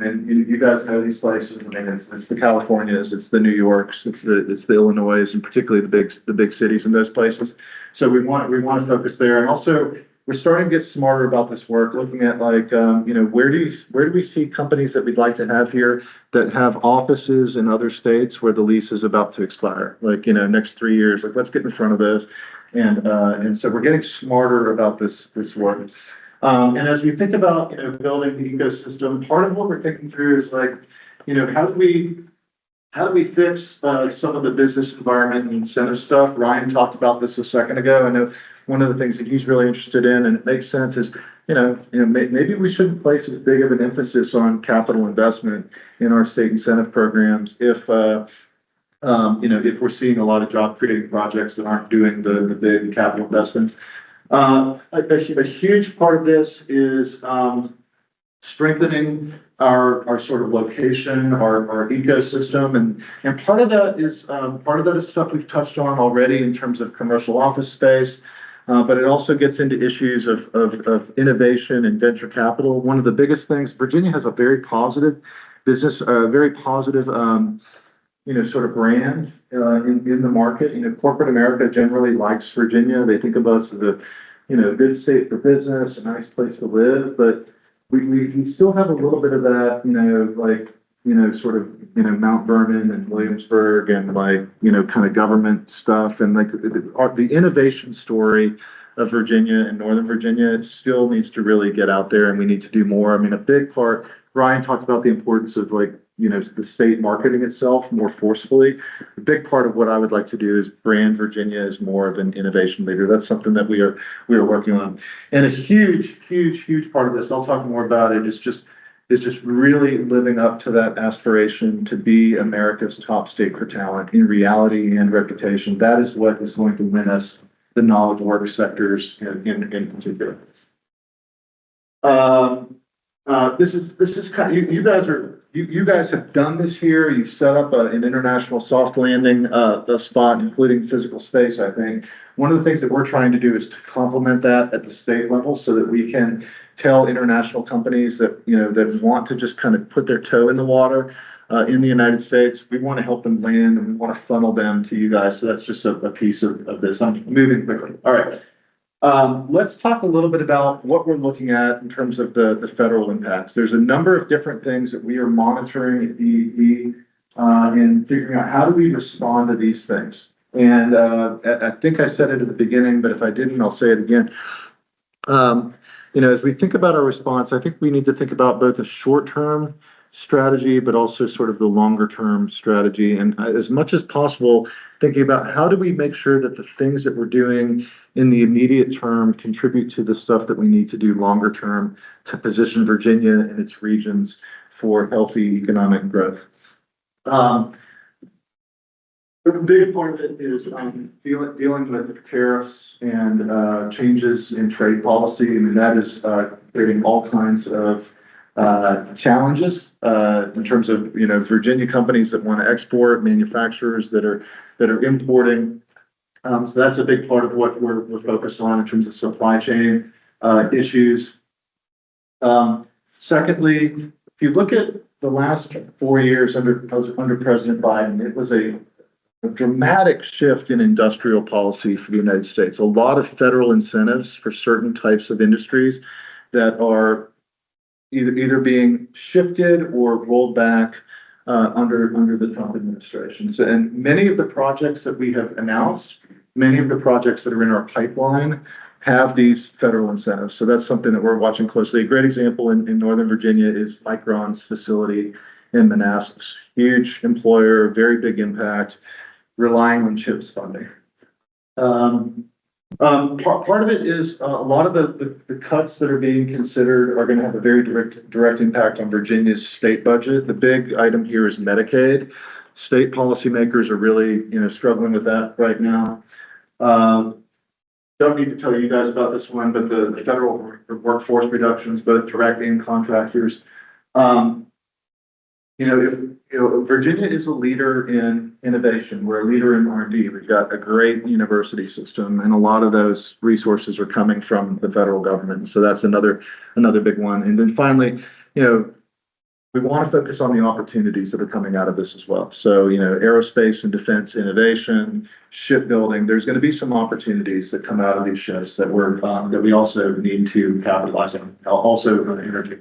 And you guys know these places. I mean, it's the Californias, it's the New Yorks, it's the Illinois, and particularly the big cities in those places. So we want to focus there, and also we're starting to get smarter about this work, looking at like where do we see companies that we'd like to have here that have offices in other states where the lease is about to expire, like next 3 years. Like let's get in front of those, and so we're getting smarter about this work. And as we think about, building the ecosystem, part of what we're thinking through is like, how do we fix some of the business environment and incentive stuff? Ryan talked about this a second ago. I know one of the things that he's really interested in, and it makes sense, is, maybe we shouldn't place as big of an emphasis on capital investment in our state incentive programs if we're seeing a lot of job creating projects that aren't doing the big capital investments. A huge part of this is strengthening our sort of location, our ecosystem, and part of that is stuff we've touched on already in terms of commercial office space, but it also gets into issues of innovation and venture capital. One of the biggest things, Virginia has a very positive business, very positive sort of brand in the market. Corporate America generally likes Virginia. They think of us as a good state for business, a nice place to live, but we still have a little bit of that, sort of, Mount Vernon and Williamsburg and kind of government stuff. And the innovation story of Virginia and Northern Virginia, it still needs to really get out there, and we need to do more. I mean, a big part, Ryan talked about the importance of the state marketing itself more forcefully. A big part of what I would like to do is brand Virginia as more of an innovation leader. That's something that we are working on. And a huge part of this, I'll talk more about it, is just really living up to that aspiration to be America's top state for talent in reality and reputation. That is what is going to win us the knowledge work sectors in particular. This is kind of, you you guys have done this here. You've set up an international soft landing, spot, including physical space, I think. One of the things that we're trying to do is to complement that at the state level so that we can tell international companies that, that want to just kind of put their toe in the water, in the United States. We want to help them land and we want to funnel them to you guys. So that's just a piece of this. I'm moving quickly. All right. Let's talk a little bit about what we're looking at in terms of the federal impacts. There's a number of different things that we are monitoring at DEP, and figuring out how do we respond to these things. And I think I said it at the beginning, but if I didn't, I'll say it again. As we think about our response, I think we need to think about both a short-term strategy, but also sort of the longer-term strategy. And as much as possible, thinking about how do we make sure that the things that we're doing in the immediate term contribute to the stuff that we need to do longer term to position Virginia and its regions for healthy economic growth. A big part of it is dealing with tariffs and changes in trade policy. I mean, that is creating all kinds of challenges in terms of Virginia companies that want to export, manufacturers that are importing. So that's a big part of what we're focused on in terms of supply chain issues. Secondly, if you look at the last 4 years under President Biden, it was a dramatic shift in industrial policy for the United States. A lot of federal incentives for certain types of industries that are either being shifted or rolled back under the Trump administration. So, and many of the projects that we have announced, many of the projects that are in our pipeline have these federal incentives. So that's something that we're watching closely. A great example in Northern Virginia is Micron's facility in Manassas. Huge employer, very big impact, relying on CHIPS funding. Part of it is a lot of the cuts that are being considered are going to have a very direct impact on Virginia's state budget. The big item here is Medicaid. State policymakers are really, struggling with that right now. Don't need to tell you guys about this one, but the federal workforce reductions, both direct and contractors. Virginia is a leader in innovation. We're a leader in R&D. We've got a great university system, and a lot of those resources are coming from the federal government. So that's another big one. And then finally, we want to focus on the opportunities that are coming out of this as well. So, aerospace and defense innovation, shipbuilding, there's going to be some opportunities that come out of these shifts that that we also need to capitalize on, also energy.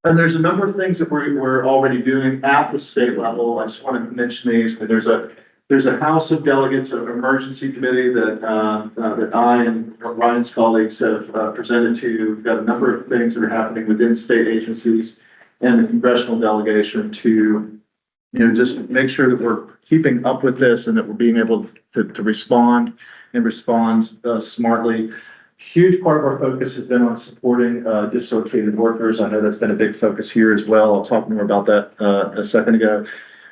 And there's a number of things that we're already doing at the state level. I just want to mention these. There's a House of Delegates of Emergency Committee that I and Ryan's colleagues have presented to. We've got a number of things that are happening within state agencies and the congressional delegation to, just make sure that we're keeping up with this and that we're being able to respond smartly. Huge part of our focus has been on supporting dislocated workers. I know that's been a big focus here as well. I'll talk more about that a second ago.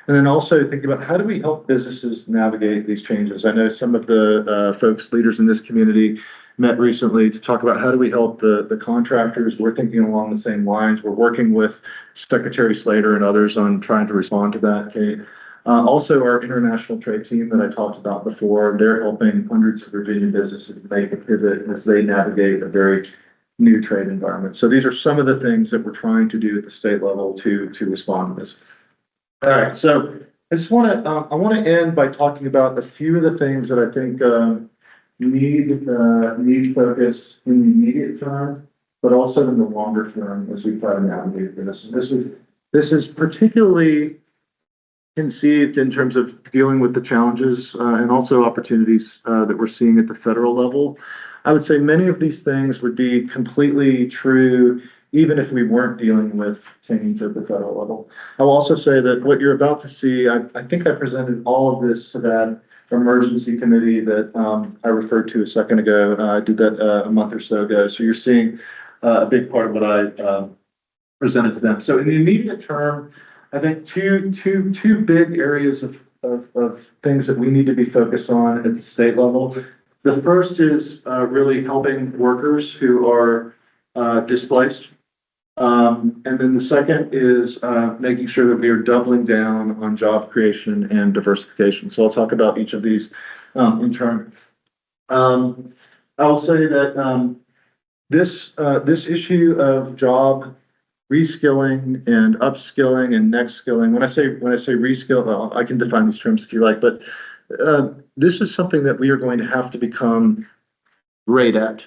And then also thinking about how do we help businesses navigate these changes. I know some of the leaders in this community met recently to talk about how do we help the contractors. We're thinking along the same lines. We're working with Secretary Slater and others on trying to respond to that, Kate. Also, our international trade team that I talked about before, they're helping hundreds of Virginia businesses make a pivot as they navigate a very new trade environment. So these are some of the things that we're trying to do at the state level to respond to this. All right, so I want to end by talking about a few of the things that I think need focus in the immediate term, but also in the longer term as we try to navigate this. This is particularly conceived in terms of dealing with the challenges and also opportunities that we're seeing at the federal level. I would say many of these things would be completely true even if we weren't dealing with change at the federal level. I'll also say that what you're about to see, I think I presented all of this to that emergency committee that I referred to a second ago. I did that a month or so ago. So you're seeing a big part of what I presented to them. So in the immediate term, I think two big areas of things that we need to be focused on at the state level. The first is really helping workers who are displaced. And then the second is, making sure that we are doubling down on job creation and diversification. So I'll talk about each of these, in turn. I'll say that, this issue of job reskilling and upskilling and next skilling, when I say reskill, well, I can define these terms if you like, but this is something that we are going to have to become great at,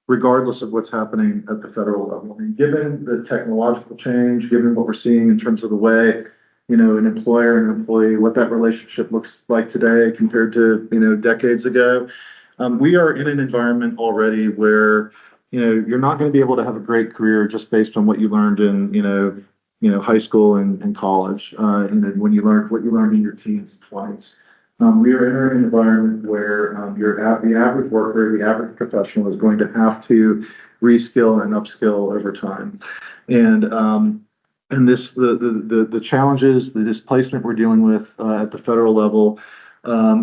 regardless of what's happening at the federal level. I mean, given the technological change, given what we're seeing in terms of the way, an employer and an employee, what that relationship looks like today compared to, decades ago, we are in an environment already where, you're not going to be able to have a great career just based on what you learned in, high school and college, and when you learned what you learned in your teens and 20s. We are entering an environment where the average worker, the average professional is going to have to reskill and upskill over time. And this, the challenges, the displacement we're dealing with at the federal level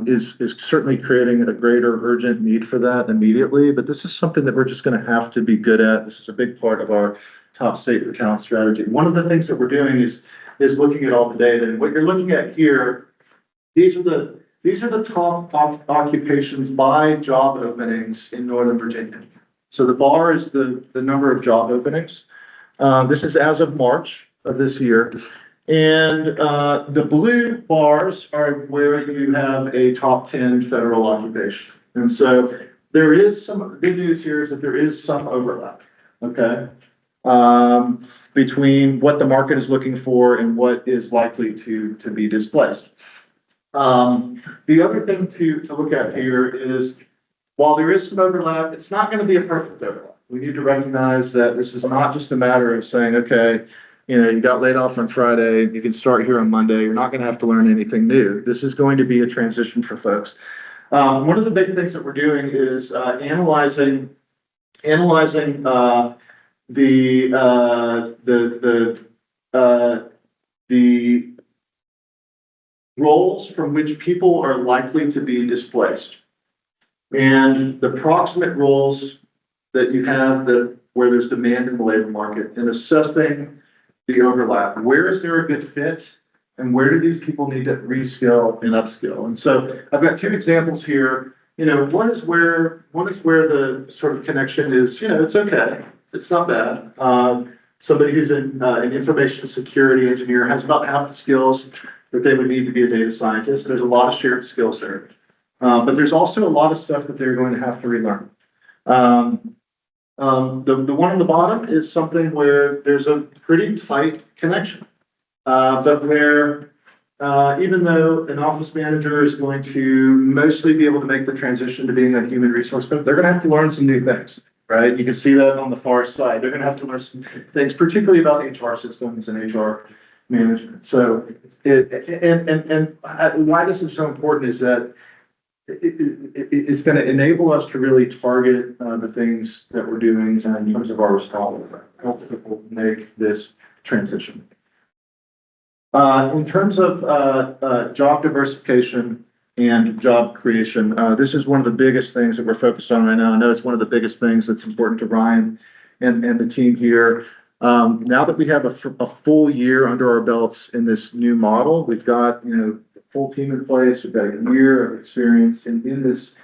is certainly creating a greater urgent need for that immediately. But this is something that we're just going to have to be good at. This is a big part of our top state for talent strategy. One of the things that we're doing is looking at all the data. And what you're looking at here, these are the top occupations by job openings in Northern Virginia. So the bar is the number of job openings. This is as of March of this year. And the blue bars are where you have a top 10 federal occupation. And so there is some good news here is that there is some overlap, okay, between what the market is looking for and what is likely to be displaced. The other thing to look at here is, while there is some overlap, it's not going to be a perfect overlap. We need to recognize that this is not just a matter of saying, okay, you got laid off on Friday, you can start here on Monday, you're not going to have to learn anything new. This is going to be a transition for folks. One of the big things that we're doing is analyzing the roles from which people are likely to be displaced, and the proximate roles that you have where there's demand in the labor market, and assessing the overlap. Where is there a good fit, and where do these people need to reskill and upskill? And so I've got two examples here. One is where the sort of connection is, it's okay, it's not bad. Somebody who's an information security engineer has about half the skills that they would need to be a data scientist. There's a lot of shared skills there. But there's also a lot of stuff that they're going to have to relearn. The one on the bottom is something where there's a pretty tight connection. But where even though an office manager is going to mostly be able to make the transition to being a human resource coach, they're going to have to learn some new things, right? You can see that on the far side. They're going to have to learn some things, particularly about HR systems and HR management. So, why this is so important is that it's going to enable us to really target the things that we're doing in terms of our response to help people make this transition. In terms of job diversification and job creation, this is one of the biggest things that we're focused on right now. I know it's one of the biggest things that's important to Ryan and the team here. Now that we have a full year under our belts in this new model, we've got, the full team in place, we've got a year of experience in this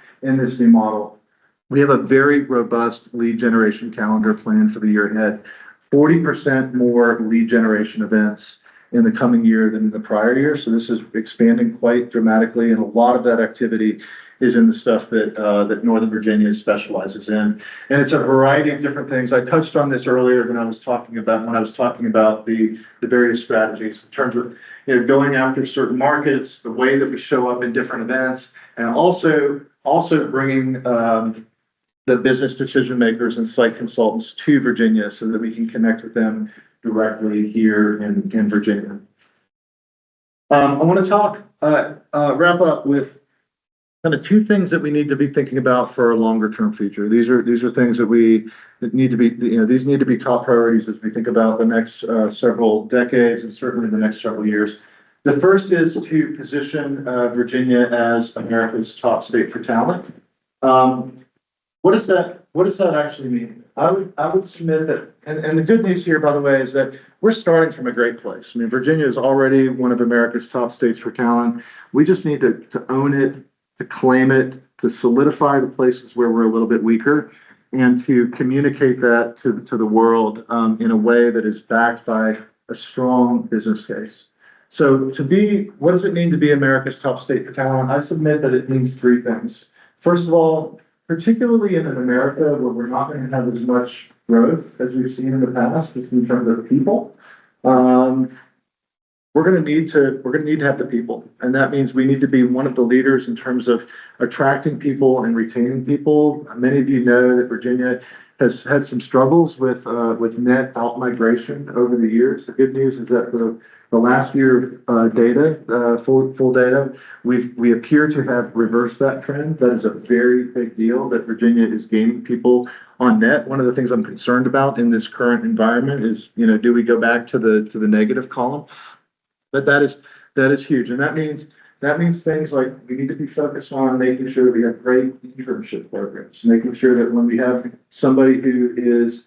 new model. We have a very robust lead generation calendar planned for the year ahead. 40% more lead generation events in the coming year than in the prior year. So this is expanding quite dramatically, and a lot of that activity is in the stuff that Northern Virginia specializes in. And it's a variety of different things. I touched on this earlier when I was talking about the various strategies in terms of going after certain markets, the way that we show up in different events, and also bringing the business decision makers and site consultants to Virginia so that we can connect with them directly here in Virginia. I want to wrap up with kind of two things that we need to be thinking about for a longer term future. These are things that need to be, these need to be top priorities as we think about the next several decades and certainly the next several years. The first is to position Virginia as America's top state for talent. What does that what does that actually mean? I would submit that, and the good news here, by the way, is that we're starting from a great place. I mean, Virginia is already one of America's top states for talent. We just need to own it, to claim it, to solidify the places where we're a little bit weaker, and to communicate that to the world in a way that is backed by a strong business case. So what does it mean to be America's top state for talent? I submit that it means three things. First of all, particularly in America where we're not going to have as much growth as we've seen in the past, just in terms of people, we're going to need to have the people. And that means we need to be one of the leaders in terms of attracting people and retaining people. Many of you know that Virginia has had some struggles with net out migration over the years. The good news is that for the last year data, full data, we appear to have reversed that trend. That is a very big deal that Virginia is gaining people on net. One of the things I'm concerned about in this current environment is, do we go back to the negative column? But that is huge, and that means things like we need to be focused on making sure that we have great internship programs, making sure that when we have somebody who is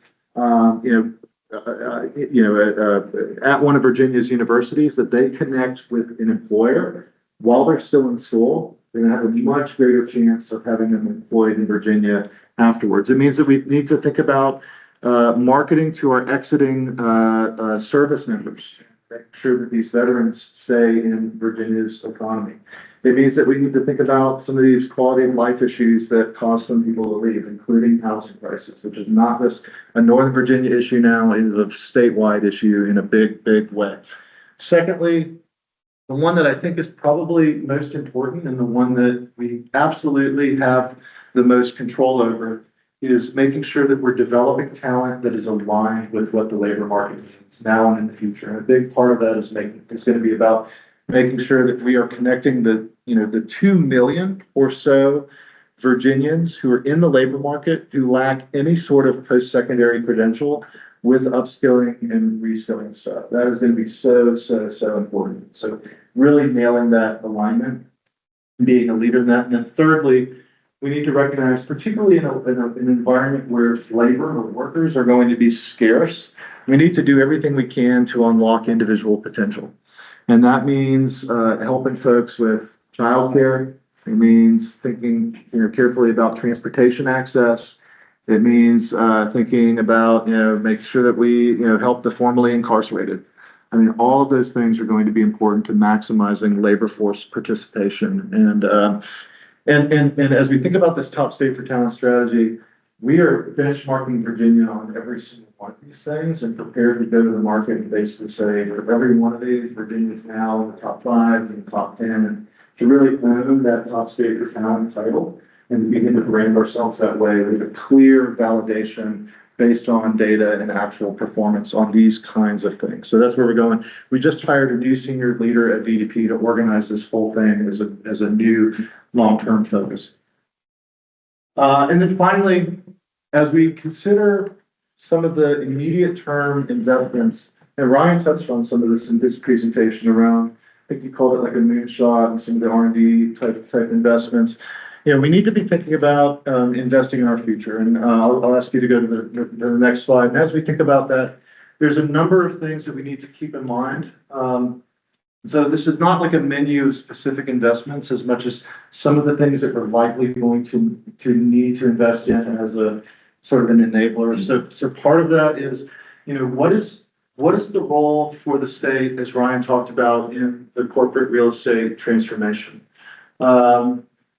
at one of Virginia's universities, that they connect with an employer while they're still in school. They're going to have a much greater chance of having them employed in Virginia afterwards. It means that we need to think about marketing to our exiting service members, make sure that these veterans stay in Virginia's economy. It means that we need to think about some of these quality of life issues that cause some people to leave, including housing crisis, which is not just a Northern Virginia issue now, it is a statewide issue in a big, big way. Secondly, the one that I think is probably most important and the one that we absolutely have the most control over is making sure that we're developing talent that is aligned with what the labor market needs now and in the future. And a big part of that is going to be about making sure that we are connecting the 2 million or so Virginians who are in the labor market who lack any sort of post-secondary credential with upskilling and reskilling stuff. That is going to be so important. So really nailing that alignment, being a leader in that. And then thirdly, we need to recognize, particularly in an environment where labor or workers are going to be scarce, we need to do everything we can to unlock individual potential. And that means helping folks with childcare. It means thinking carefully about transportation access. It means thinking about making sure that we help the formerly incarcerated. I mean, all of those things are going to be important to maximizing labor force participation. And as we think about this top state for talent strategy, we are benchmarking Virginia on every single one of these things and prepared to go to the market and basically say, for every one of these, Virginia's now in the top 5 and the top 10, and to really own that top state for talent title and begin to brand ourselves that way with a clear validation based on data and actual performance on these kinds of things. So that's where we're going. We just hired a new senior leader at VDP to organize this whole thing as a new long-term focus. And then finally, as we consider some of the immediate term investments, and Ryan touched on some of this in his presentation around, I think he called it like a moonshot and some of the R&D type investments. We need to be thinking about investing in our future. And I'll ask you to go to the next slide. And as we think about that, there's a number of things that we need to keep in mind. So this is not like a menu of specific investments as much as some of the things that we're likely going to need to invest in as a sort of an enabler. So part of that is, what is the role for the state, as Ryan talked about, in the corporate real estate transformation?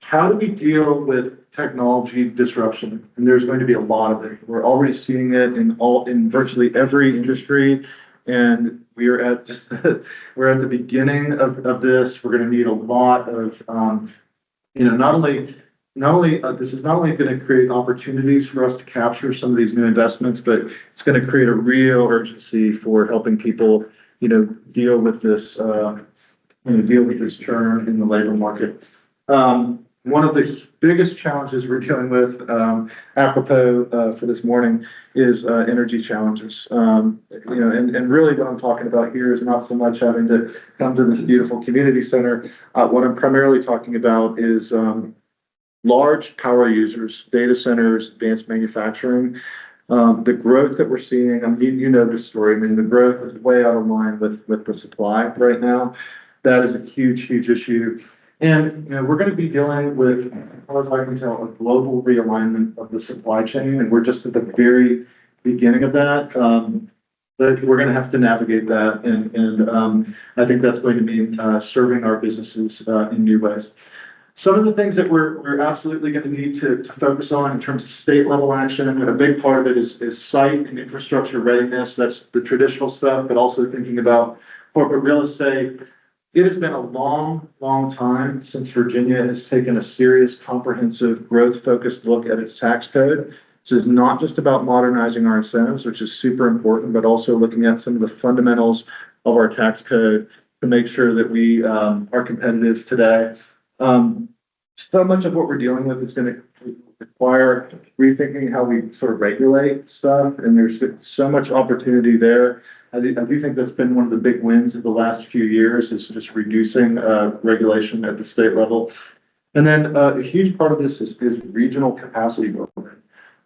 How do we deal with technology disruption? And there's going to be a lot of it. We're already seeing it in virtually every industry. And we're at the beginning of this. We're going to need a lot of, this is not only going to create opportunities for us to capture some of these new investments, but it's going to create a real urgency for helping people, deal with this churn in the labor market. One of the biggest challenges we're dealing with, apropos for this morning, is energy challenges. And really what I'm talking about here is not so much having to come to this beautiful community center. What I'm primarily talking about is large power users, data centers, advanced manufacturing. The growth that we're seeing, I mean, you know this story. I mean, the growth is way out of line with the supply right now. That is a huge, huge issue. And, you know, we're going to be dealing with, as far as I can tell, a global realignment of the supply chain, and we're just at the very beginning of that. But we're going to have to navigate that, and I think that's going to mean serving our businesses in new ways. Some of the things that we're absolutely going to need to focus on in terms of state level action, and a big part of it is site and infrastructure readiness. That's the traditional stuff, but also thinking about corporate real estate. It has been a long, long time since Virginia has taken a serious, comprehensive, growth-focused look at its tax code. So it's not just about modernizing our incentives, which is super important, but also looking at some of the fundamentals of our tax code to make sure that we are competitive today. So much of what we're dealing with is going to require rethinking how we sort of regulate stuff, and there's been so much opportunity there. I do think that's been one of the big wins of the last few years, is just reducing regulation at the state level. And then a huge part of this is regional capacity building.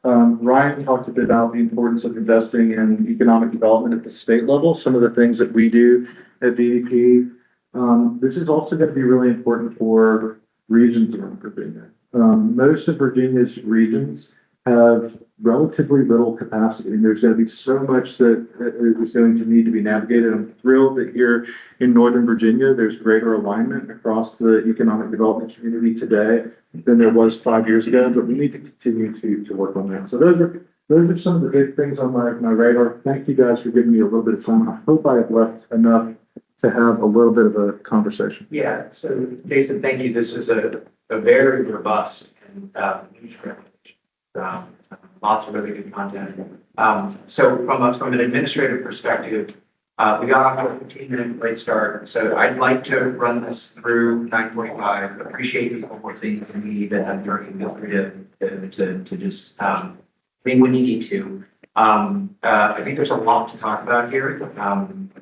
Ryan talked a bit about the importance of investing in economic development at the state level, some of the things that we do at VDP. This is also going to be really important for regions around Virginia. Most of Virginia's regions have relatively little capacity, and there's going to be so much that is going to need to be navigated. I'm thrilled that here in Northern Virginia, there's greater alignment across the economic development community today than there was 5 years ago, but we need to continue to work on that. So those are some of the big things on my radar. Thank you guys for giving me a little bit of time. I hope I have left enough to have a little bit of a conversation. Yeah, so Jason, thank you. This was a very robust and huge presentation. Lots of really good content. So from an administrative perspective, we got off to a 15-minute late start. So I'd like to run this through 9:45. Appreciate people working for me that I'm working. Feel free to just ring when you need to. I think there's a lot to talk about here.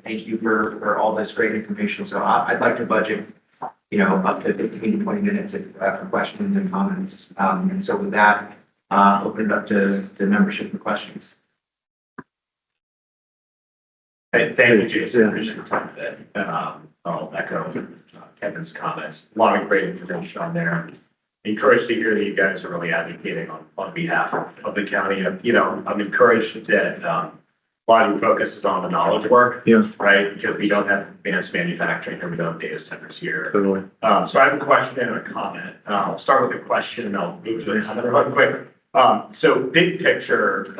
Thank you for all this great information. So I'd like to budget, up to 15 to 20 minutes for questions and comments. And so with that, open it up to the membership for questions. Hey, thank you, Jason. Appreciate your time today. I'll echo Kevin's comments. A lot of great information on there. Encouraged to hear that you guys are really advocating on behalf of the county. I'm encouraged that a lot of your focus is on the knowledge work. Yeah. Right? Because we don't have advanced manufacturing here, we don't have data centers here. Totally. So I have a question and a comment. I'll start with a question and I'll move to the comment real quick. So big picture,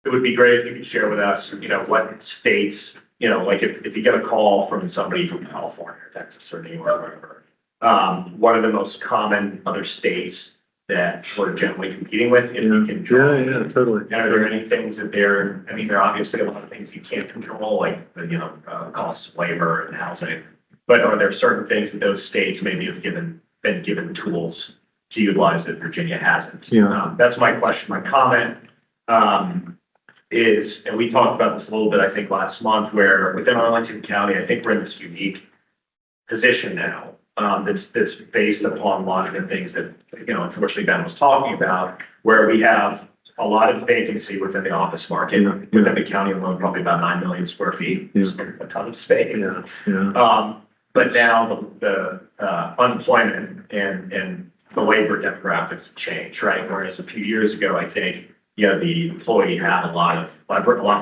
it would be great if you could share with us, what states, like if you get a call from somebody from California or Texas or New York or wherever, what are the most common other states that we're generally competing with? If you can draw. Yeah, totally. And are there any things that there are obviously a lot of things you can't control, like, costs of labor and housing. But are there certain things that those states maybe have been given tools to utilize that Virginia hasn't? Yeah. That's my question. My comment is, and we talked about this a little bit, I think last month, where within Arlington County, I think we're in this unique position now, that's based upon a lot of the things that, unfortunately Ben was talking about, where we have a lot of vacancy within the office market, within the county alone, probably about 9 million square feet, just a ton of space. But now the unemployment and the labor demographics have changed, right? Whereas a few years ago, I think, the employee had a lot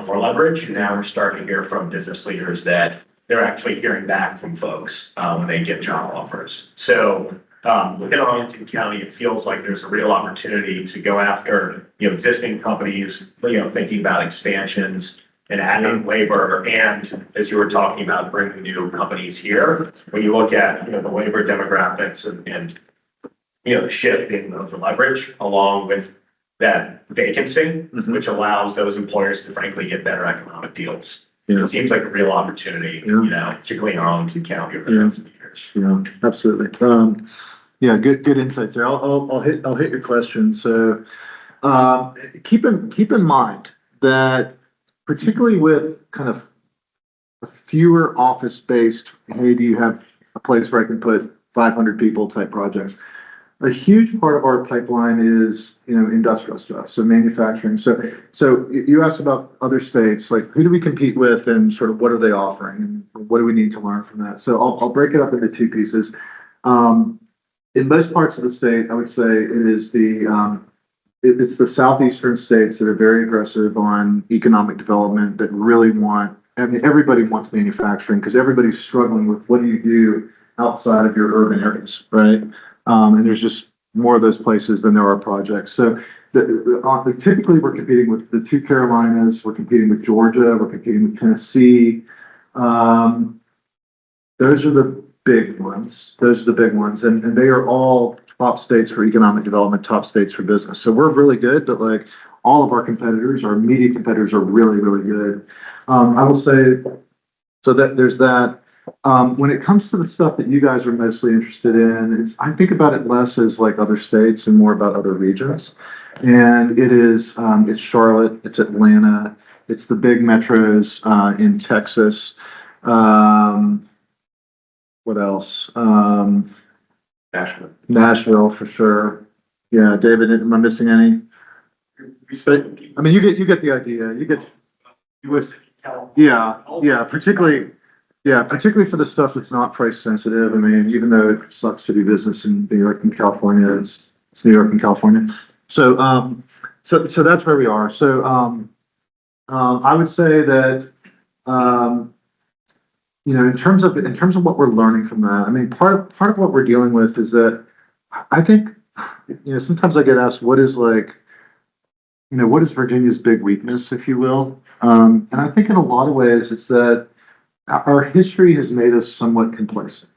more leverage. And now we're starting to hear from business leaders that they're actually hearing back from folks when they get job offers. So within Arlington County, it feels like there's a real opportunity to go after, existing companies, thinking about expansions and adding labor. And as you were talking about bringing new companies here, when you look at, the labor demographics and the shifting of the leverage along with that vacancy, which allows those employers to frankly get better economic deals. Yeah. It seems like a real opportunity, particularly in Arlington County over the next few years. Yeah, absolutely. Good insights there. I'll hit your question. So keep in mind that particularly with kind of a fewer office based, hey, do you have a place where I can put 500 people type projects? a huge part of our pipeline is, industrial stuff, so manufacturing. So you asked about other states, like who do we compete with and sort of what are they offering and what do we need to learn from that? So I'll break it up into two pieces. In most parts of the state, I would say it is it's the southeastern states that are very aggressive on economic development that really want, I mean, everybody wants manufacturing because everybody's struggling with what do you do outside of your urban areas, right? And there's just more of those places than there are projects. So typically we're competing with the two Carolinas, we're competing with Georgia, we're competing with Tennessee. Those are the big ones. Those are the big ones. And they are all top states for economic development, top states for business. So we're really good, but like all of our competitors, our immediate competitors are really, really good. I will say, so that there's that. When it comes to the stuff that you guys are mostly interested in, I think about it less as like other states and more about other regions. And it's Charlotte, it's Atlanta, it's the big metros in Texas. What else? Nashville for sure. Yeah, David, am I missing any? I mean, you get the idea. Particularly for the stuff that's not price sensitive. I mean, even though it sucks to do business in New York and California, it's New York and California. So that's where we are. So I would say that in terms of what we're learning from that, I mean, part of what we're dealing with is that I think sometimes I get asked what is Virginia's big weakness, if you will, and I think in a lot of ways it's that our history has made us somewhat complacent.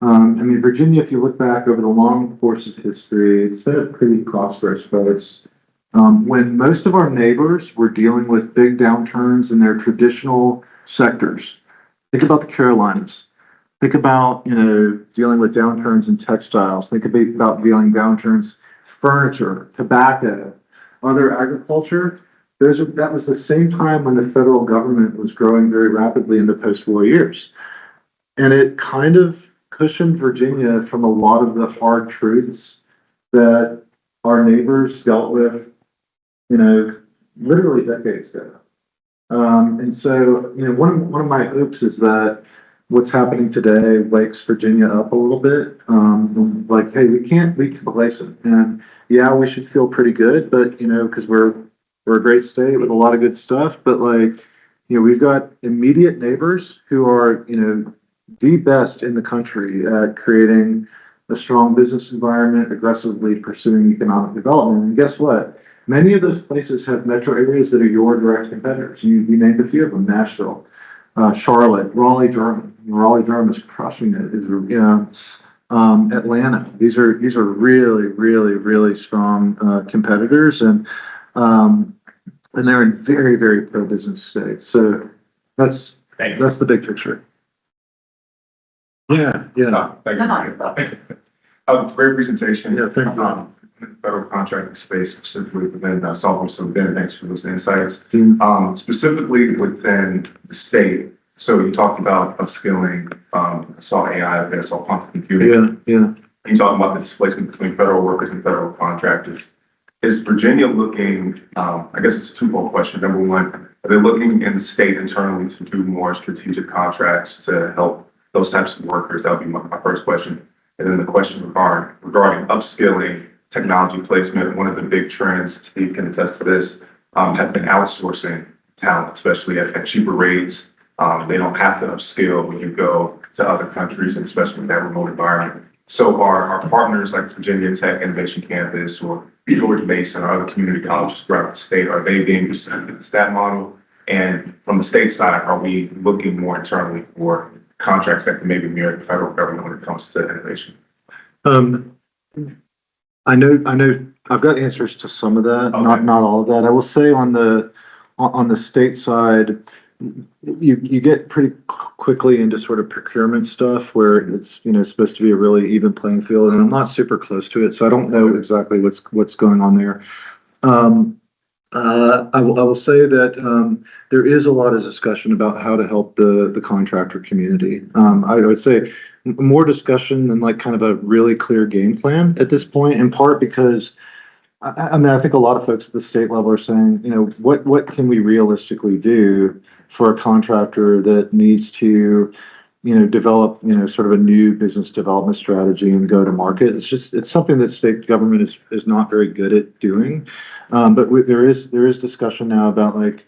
I mean, Virginia, if you look back over the long course of history, it's been a pretty prosperous place. When most of our neighbors were dealing with big downturns in their traditional sectors, think about the Carolinas. Think about, dealing with downturns in textiles. Think about dealing downturns, furniture, tobacco, other agriculture. That was the same time when the federal government was growing very rapidly in the post-war years. And it kind of cushioned Virginia from a lot of the hard truths that our neighbors dealt with, literally decades ago. And so, one of my hopes is that what's happening today wakes Virginia up a little bit. Like, hey, we can't be complacent. And yeah, we should feel pretty good, but, because we're a great state with a lot of good stuff, but we've got immediate neighbors who are, the best in the country at creating a strong business environment, aggressively pursuing economic development. And guess what? Many of those places have metro areas that are your direct competitors. You named a few of them: Nashville, Charlotte, Raleigh-Durham. Raleigh-Durham is crushing it. Atlanta. These are really, really, really strong competitors, and they're in very, very pro-business states. So that's the big picture. Yeah. Thank you. Great presentation. Yeah, thank you. In the federal contracting space, specifically within software solutions. Thanks for those insights. Specifically within the state. So you talked about upskilling. I saw AI, I saw quantum computing. Yeah. You talked about the displacement between federal workers and federal contractors. Is Virginia looking? I guess it's a twofold question. Number one, are they looking in the state internally to do more strategic contracts to help those types of workers? That would be my first question. And then the question regarding upskilling, technology placement. One of the big trends, Steve can attest to this, have been outsourcing talent, especially at cheaper rates. They don't have to upskill when you go to other countries, and especially in that remote environment. So our partners like Virginia Tech Innovation Campus or George Mason or other community colleges throughout the state, are they being receptive to that model? And from the state side, are we looking more internally for contracts that can maybe mirror the federal government when it comes to innovation? I know I've got answers to some of that, Okay. not all of that. I will say on the state side, you get pretty quickly into sort of procurement stuff where it's supposed to be a really even playing field, and I'm not super close to it, so I don't know exactly what's going on there. I will say that, there is a lot of discussion about how to help the contractor community. I would say more discussion than like kind of a really clear game plan at this point, in part because I mean, I think a lot of folks at the state level are saying, what can we realistically do for a contractor that needs to, develop, sort of a new business development strategy and go to market? It's something that state government is not very good at doing. There is discussion now about like,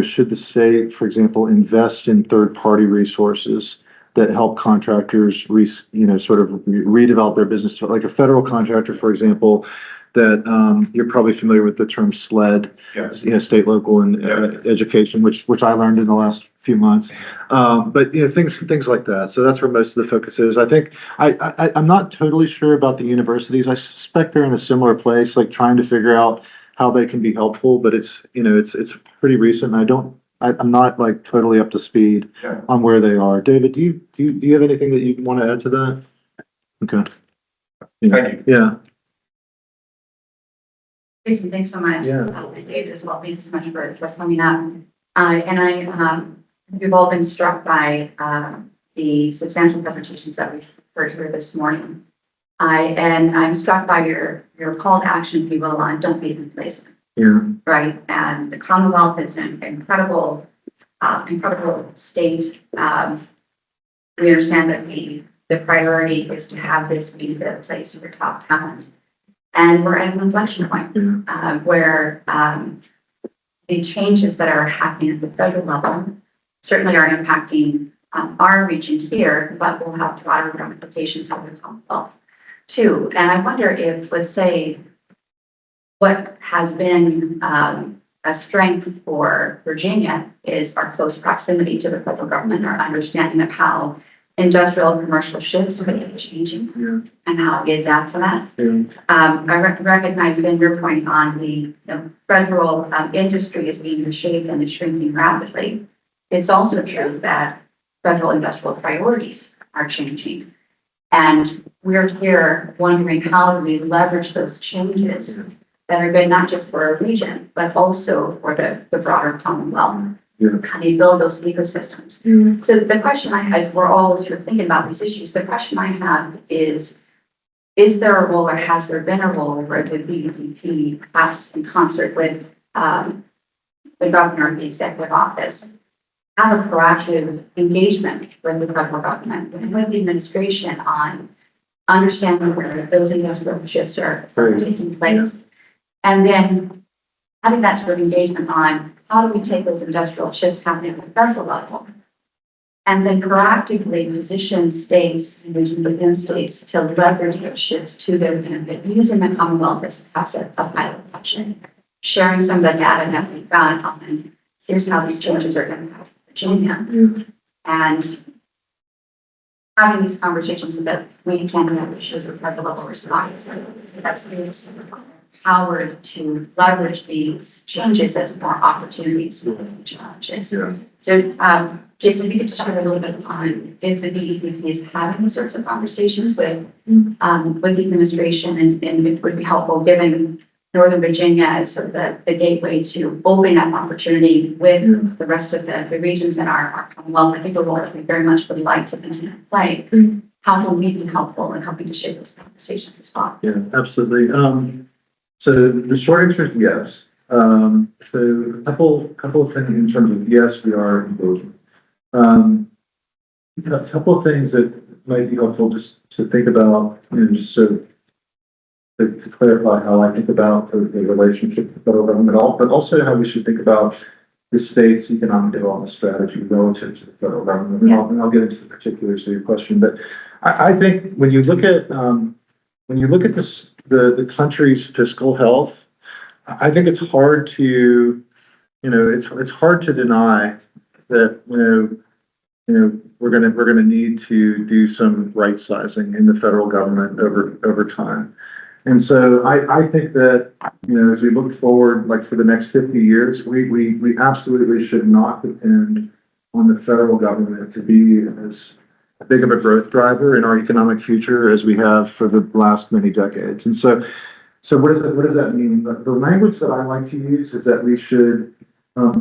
should the state, for example, invest in third-party resources that help contractors sort of redevelop their business, like a federal contractor, for example, that you're probably familiar with the term SLED, Yes. state, local, and education, which I learned in the last few months. But things like that. So that's where most of the focus is. I think I'm not totally sure about the universities. I suspect they're in a similar place, like trying to figure out how they can be helpful. But it's pretty recent. And I'm not like totally up to speed Yeah. on where they are. David, do you have anything that you want to add to that? Okay. Thank you. Yeah. Jason, thanks so much. Yeah. And David as well, thanks so much for coming up. We've all been struck by the substantial presentations that we've heard here this morning. I'm struck by your call to action, if you will, on don't be complacent, Yeah. right? And the Commonwealth is an incredible state. We understand that the priority is to have this be the place for top talent. And we're at an inflection point where the changes that are happening at the federal level certainly are impacting our region here, but will have broader ramifications for the Commonwealth too. And I wonder if, let's say, what has been a strength for Virginia is our close proximity to the federal government, our understanding of how industrial and commercial shifts are changing and how we adapt to that. I recognize, Ben, your point on the federal industry is being reshaped and is shrinking rapidly. It's also true that federal industrial priorities are changing. And we're here wondering how do we leverage those changes that are good not just for our region, but also for the broader Commonwealth. How do you build those ecosystems? So the question I have, as we're all sort of thinking about these issues, the question I have is there a role or has there been a role where the BDP, perhaps in concert with the governor of the executive office, have a proactive engagement with the federal government and with the administration on understanding where those industrial shifts are taking place, and then having that sort of engagement on how do we take those industrial shifts happening at the federal level and then proactively position states and regions within states to leverage those shifts to their benefit, using the Commonwealth as perhaps a pilot option, sharing some of the data that we've got on here's how these changes are impacting Virginia, and having these conversations so that we can have issues with federal level response. So that's empowered to leverage these changes as more opportunities and challenges. So, Jason, if you could just share a little bit on if the BDP is having these sorts of conversations with the administration, and it would be helpful given Northern Virginia as sort of the gateway to opening up opportunity with the rest of the regions in our Commonwealth. I think the role that we very much would like to continue to play. How can we be helpful in helping to shape those conversations as well? Yeah, absolutely. So the short answer is yes. So a couple of things in terms of yes, we are engaging. A couple of things that might be helpful just to think about, just to clarify how I think about the relationship with the federal government, but also how we should think about the state's economic development strategy relative to the federal government. And I'll get into the particulars of your question, but I think when you look at this, the country's fiscal health, I think it's hard to, it's hard to deny that, we're gonna need to do some right sizing in the federal government over time. And so I think that, as we look forward, like for the next 50 years, we absolutely should not depend on the federal government to be as big of a growth driver in our economic future as we have for the last many decades. And so So what does that mean? The language that I like to use is that we should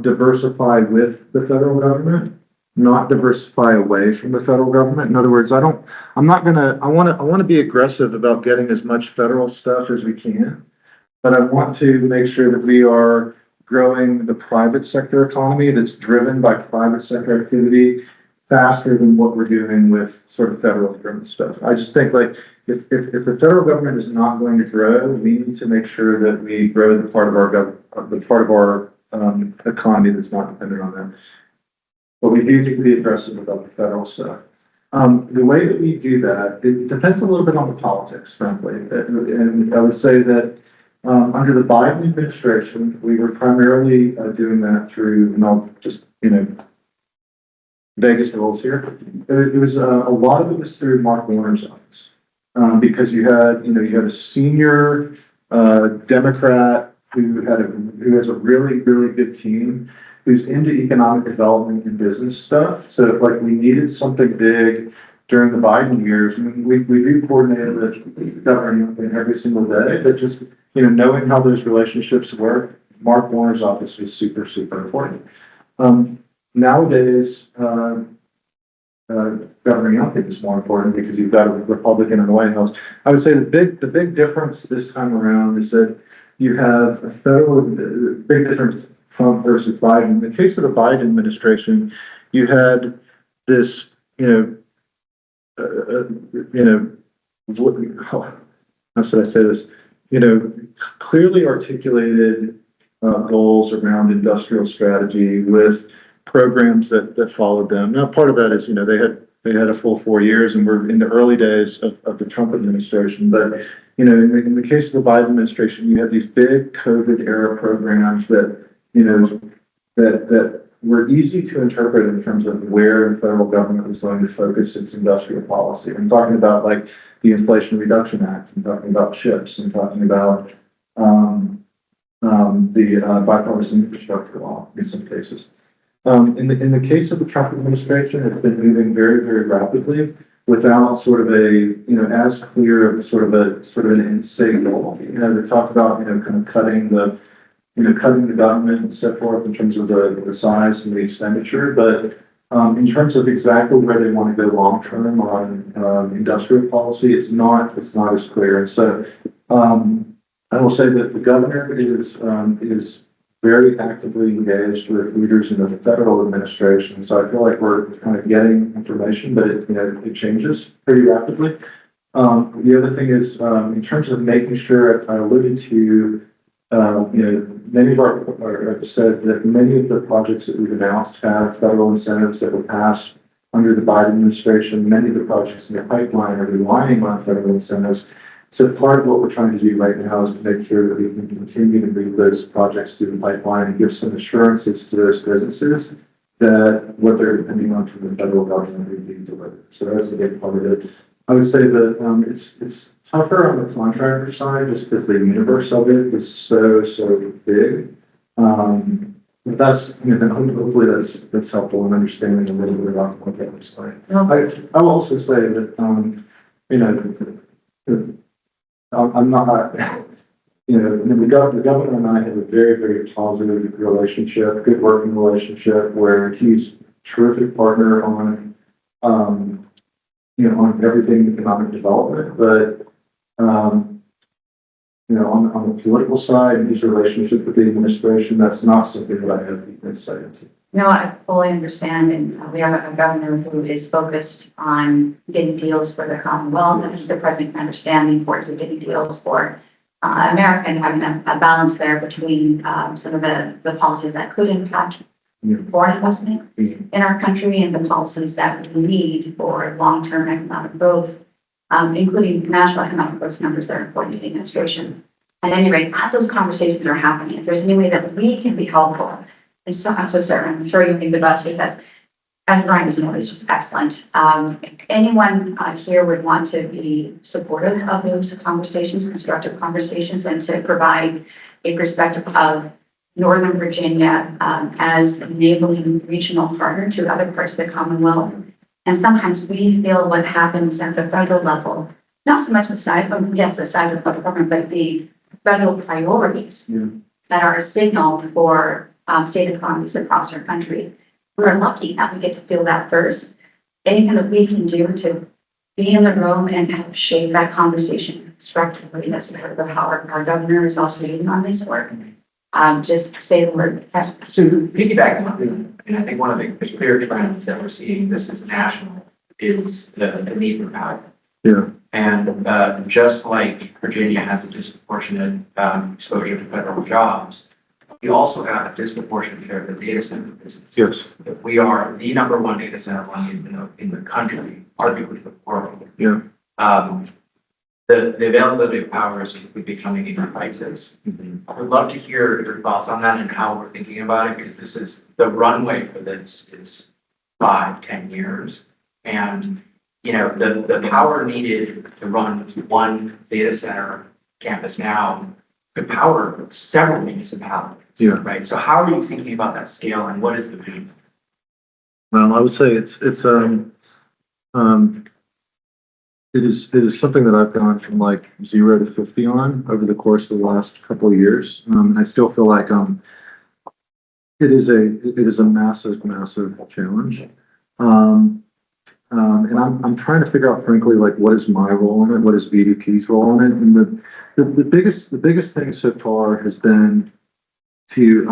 diversify with the federal government, not diversify away from the federal government. In other words, I want to be aggressive about getting as much federal stuff as we can, but I want to make sure that we are growing the private sector economy that's driven by private sector activity faster than what we're doing with sort of federal government stuff. I just think like if the federal government is not going to grow, we need to make sure that we grow the part of our economy that's not dependent on that. But we do need to be aggressive about the federal stuff. The way that we do that, it depends a little bit on the politics, frankly. And I would say that under the Biden administration, we were primarily doing that through, and I'll just, Vegas rules here. It was a lot of it was through Mark Warner's office, because you had a senior Democrat who has a really good team, who's into economic development and business stuff. So like we needed something big during the Biden years. I mean, we do coordinate with Governor Youngkin every single day, but just knowing how those relationships work, Mark Warner's office was super important. Nowadays, Governor Youngkin is more important because you've got a Republican in the White House. I would say the big difference this time around is that you have a big difference Trump versus Biden. In the case of the Biden administration, you had this, how should I say this? Clearly articulated goals around industrial strategy with programs that followed them. Now, part of that is, they had a full 4 years, and we're in the early days of the Trump administration. But in the case of the Biden administration, you had these big COVID era programs that that were easy to interpret in terms of where the federal government was going to focus its industrial policy. I'm talking about like the Inflation Reduction Act. I'm talking about CHIPS. I'm talking about the bipartisan infrastructure law in some cases. In the case of the Trump administration, it's been moving very rapidly without sort of as clear of sort of an end state goal. They talked about kind of cutting the government and so forth in terms of the size and the expenditure, but in terms of exactly where they want to go long term on industrial policy, it's not as clear. And so I will say that the governor is very actively engaged with leaders in the federal administration. So I feel like we're kind of getting information, but it changes pretty rapidly. The other thing is in terms of making sure, I alluded to many of I've said that many of the projects that we've announced have federal incentives that were passed under the Biden administration. Many of the projects in the pipeline are relying on federal incentives. So part of what we're trying to do right now is to make sure that we can continue to move those projects through the pipeline and give some assurances to those businesses that what they're depending on from the federal government will be delivered. So that's a big part of it. I would say that it's tougher on the contractor side just because the universe of it is so big. But that's hopefully that's helpful in understanding a little bit about what that looks like. I will also say that I'm not the governor and I have a very positive relationship, good working relationship where he's a terrific partner on on everything economic development, but on the political side and his relationship with the administration, that's not something that I have deep insight into. No, I fully understand, and we have a governor who is focused on getting deals for the Commonwealth, and the president can understand the importance of getting deals for America and having a balance there between some of the policies that could impact foreign investment in our country and the policies that we need for long-term economic growth, including national economic growth numbers that are important to the administration. At any rate, as those conversations are happening, if there's any way that we can be helpful, and so I'm so sorry, I'm sure you'll be the best because as Brian is always just excellent. Anyone here would want to be supportive of those conversations, constructive conversations, and to provide a perspective of Northern Virginia as an enabling regional partner to other parts of the Commonwealth. And sometimes we feel what happens at the federal level, not so much the size, but yes, the size of federal government, but the federal priorities Yeah. that are a signal for state economies across our country. We're lucky that we get to feel that first. Anything that we can do to be in the room and help shape that conversation constructively, that's part of how our governor is also leading on this work. Just say the word. Yes. So piggybacking on that, and I think one of the clear trends that we're seeing, this is national, is the need for power. Yeah. And just like Virginia has a disproportionate exposure to federal jobs, we also have a disproportionate share of the data center business. Yes. We are the number one data center in the country, arguably the world. Yeah. The availability of power is becoming a crisis. I would love to hear your thoughts on that and how we're thinking about it, because this is the runway for this is 5-10 years. And, you know, the power needed to run one data center campus now could power several municipalities. Yeah. Right. So how are you thinking about that scale and what is the vision? Well, I would say it is something that I've gone from like 0 to 50 on over the course of the last couple of years. I still feel like it is a massive challenge. And I'm trying to figure out, frankly, like what is my role in it, what is VDP's role in it, and the biggest thing so far has been to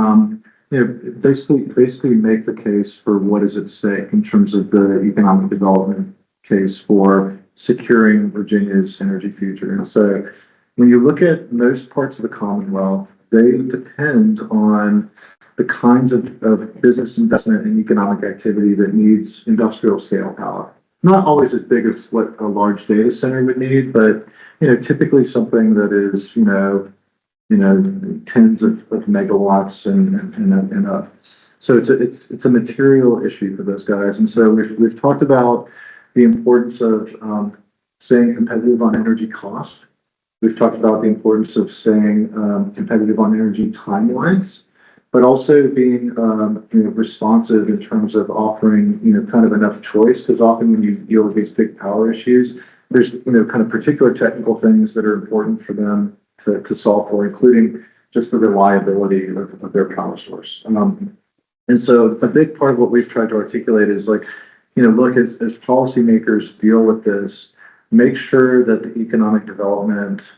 basically make the case for what is at stake in terms of the economic development case for securing Virginia's energy future. And so when you look at most parts of the Commonwealth, they depend on the kinds of business investment and economic activity that needs industrial scale power. Not always as big as what a large data center would need, but typically something that is tens of megawatts and up. So it's a material issue for those guys. And so we've talked about the importance of staying competitive on energy cost. We've talked about the importance of staying competitive on energy timelines, but also being responsive in terms of offering kind of enough choice, because often when you deal with these big power issues, there's kind of particular technical things that are important for them to solve for, including just the reliability of their power source. And so a big part of what we've tried to articulate is like, look, as policymakers deal with this, make sure that the economic development,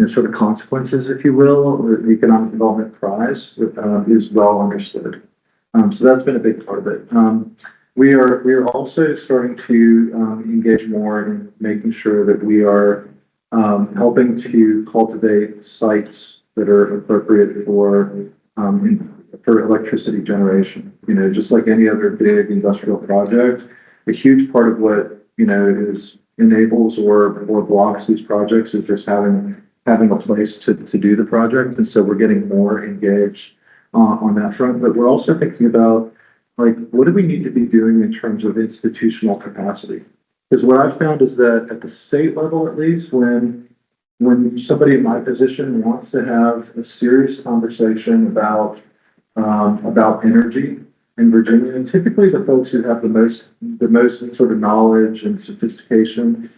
sort of consequences, if you will, the economic development prize is well understood. So that's been a big part of it. We are also starting to engage more in making sure that we are helping to cultivate sites that are appropriate for electricity generation. Just like any other big industrial project, a huge part of what is enables or blocks these projects is just having a place to do the project. And so we're getting more engaged on that front. But we're also thinking about like, what do we need to be doing in terms of institutional capacity? Because what I've found is that at the state level, at least, when somebody in my position wants to have a serious conversation about energy in Virginia, and typically the folks who have the most sort of knowledge and sophistication,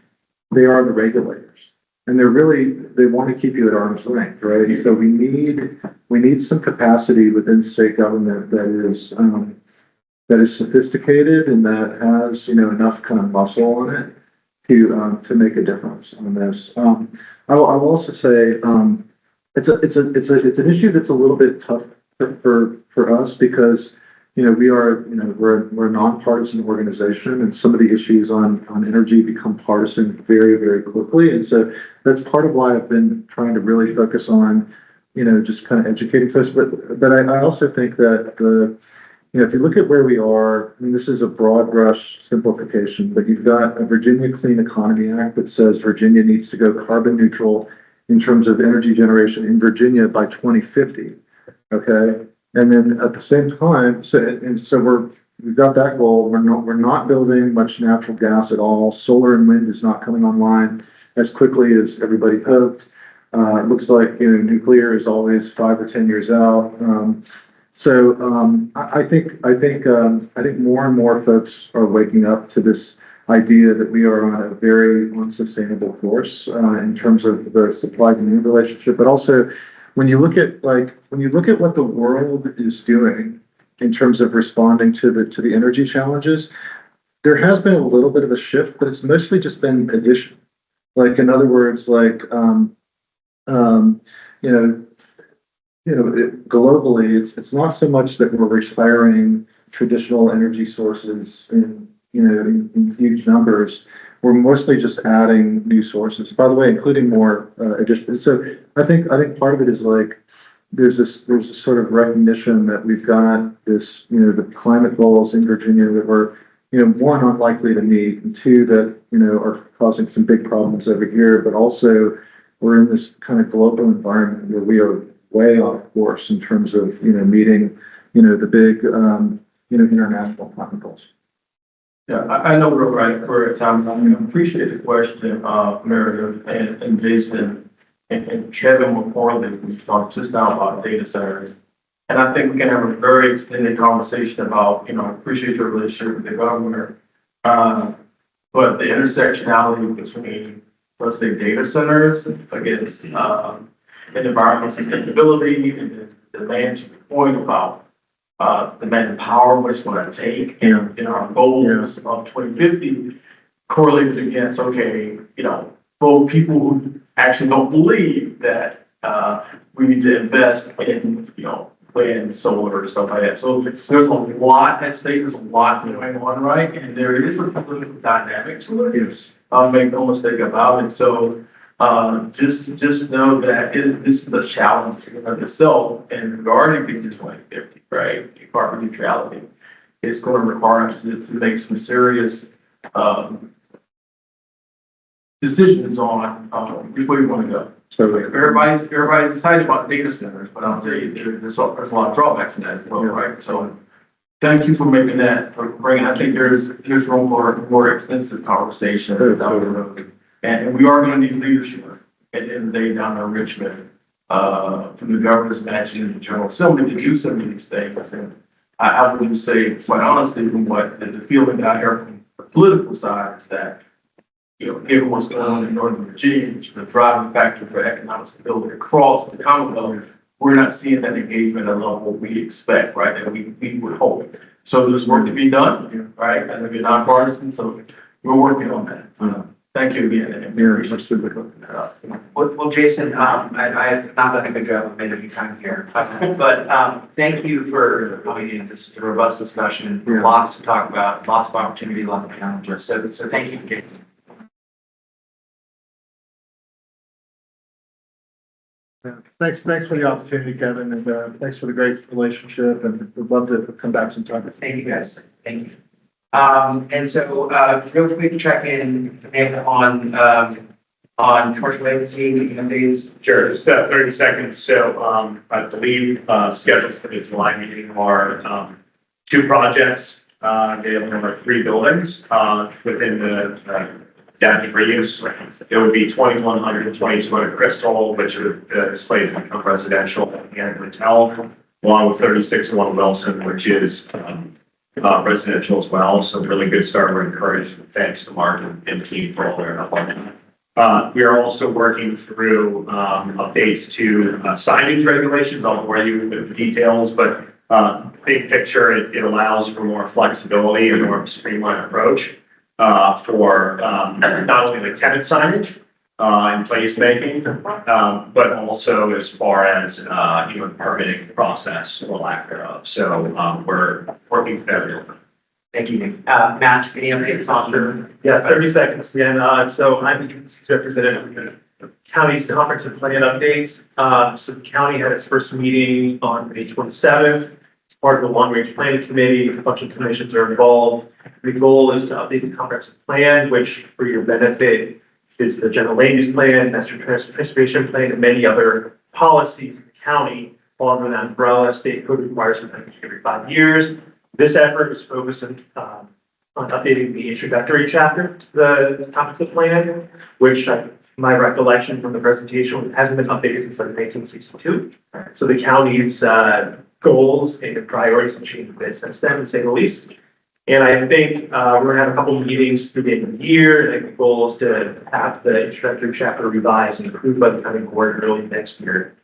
they are the regulators. And they want to keep you at arm's length, right? And so we need some capacity within state government that is sophisticated and that has enough kind of muscle on it to make a difference on this. I will also say it's an issue that's a little bit tough for us because we're a nonpartisan organization, and some of the issues on energy become partisan very, very quickly. And so that's part of why I've been trying to really focus on just kind of educating folks. But I also think that if you look at where we are, I mean, this is a broad brush simplification, but you've got a Virginia Clean Economy Act that says Virginia needs to go carbon neutral in terms of energy generation in Virginia by 2050. Okay. And then at the same time, so we've got that goal. We're not building much natural gas at all. Solar and wind is not coming online as quickly as everybody hoped. It looks like nuclear is always 5 or 10 years out. I think more and more folks are waking up to this idea that we are on a very unsustainable course in terms of the supply-demand relationship, but also when you look at what the world is doing in terms of responding to the energy challenges, there has been a little bit of a shift, but it's mostly just been addition. Like, in other words, you know, globally, it's not so much that we're retiring traditional energy sources in huge numbers. We're mostly just adding new sources, by the way, including more addition. So I think part of it is like, there's this sort of recognition that we've got this, the climate goals in Virginia that we're, one, unlikely to meet, and two, that, are causing some big problems over here, but also we're in this kind of global environment where we are way off course in terms of, meeting, the big, international climate goals. Yeah, I know we're right for a time. I appreciate the question, Meredith and Jason and Kevin McCorley. We talked just now about data centers. And I think we can have a very extended conversation about, appreciate your relationship with the governor. But the intersectionality between, let's say, data centers against and environmental sustainability and the demand to the point about demand power, what it's going to take, and our goals of 2050 correlated against, both people who actually don't believe that we need to invest in, wind, solar, stuff like that. So there's a lot at stake. There's a lot going on, right? And there is a political dynamic to it. Yes. Make no mistake about it. So just know that this is a challenge in of itself, and regarding things in 2050, right? Carbon neutrality, it's going to require us to make some serious decisions on which way we want to go. So everybody's excited about data centers, but I'll tell you, there's a lot of drawbacks in that as well, right? So thank you for making that, for bringing. I think there's room for a more extensive conversation down the road, and we are going to need leadership at the end of the day down in Richmond from the governor's mansion and the General Assembly to do some of these things. And I would say, quite honestly, from what the feeling that I hear from the political side is that, given what's going on in Northern Virginia, which is the driving factor for economic stability across the Commonwealth, we're not seeing that engagement at a level we expect, right? That we would hope. So there's work to be done, right? And we're nonpartisan, so we're working on that. Thank you again. And Mary, Well, Jason, I have not done a good job of managing time here, but thank you for coming in. This is a robust discussion, lots to talk about, lots of opportunity, lots of challenges. So thank you for getting. Thanks for the opportunity, Kevin, and thanks for the great relationship, and we'd love to come back sometime. Thank you, guys. Thank you. And so, real quick check in on commercial vacancy updates. Sure, just 30 seconds. So I believe scheduled for the July meeting are 2 projects. They have 3 buildings within the adaptive reuse. It would be 2100 and 2200 Crystal, which are slated to become residential and hotel, along with 3601 Wilson, which is residential as well. So really good start. We're encouraged. Thanks to Mark and the team for all their help on that. We are also working through updates to signage regulations. I'll bore you with the details, but big picture, it allows for more flexibility and more streamlined approach for not only the tenant signage and placemaking, but also as far as the permitting process or lack thereof. So we're working together. Thank you. Matt, any updates on your? Yeah, 30 seconds again. So I'm the representative of the county's comprehensive plan updates. So the county had its first meeting on May 27th. It's part of the long range planning committee. A bunch of commissions are involved. The goal is to update the comprehensive plan, which for your benefit is the general land use plan, master transportation plan, and many other policies in the county fall under an umbrella. State code requires something every 5 years. This effort is focused on updating the introductory chapter to the comprehensive plan, which my recollection from the presentation hasn't been updated since like 1962. So the county's goals and priorities have changed a bit since then, to say the least. And I think, we're gonna have a couple meetings through the end of the year. I think the goal is to have the introductory chapter revised and approved by the planning board early next year.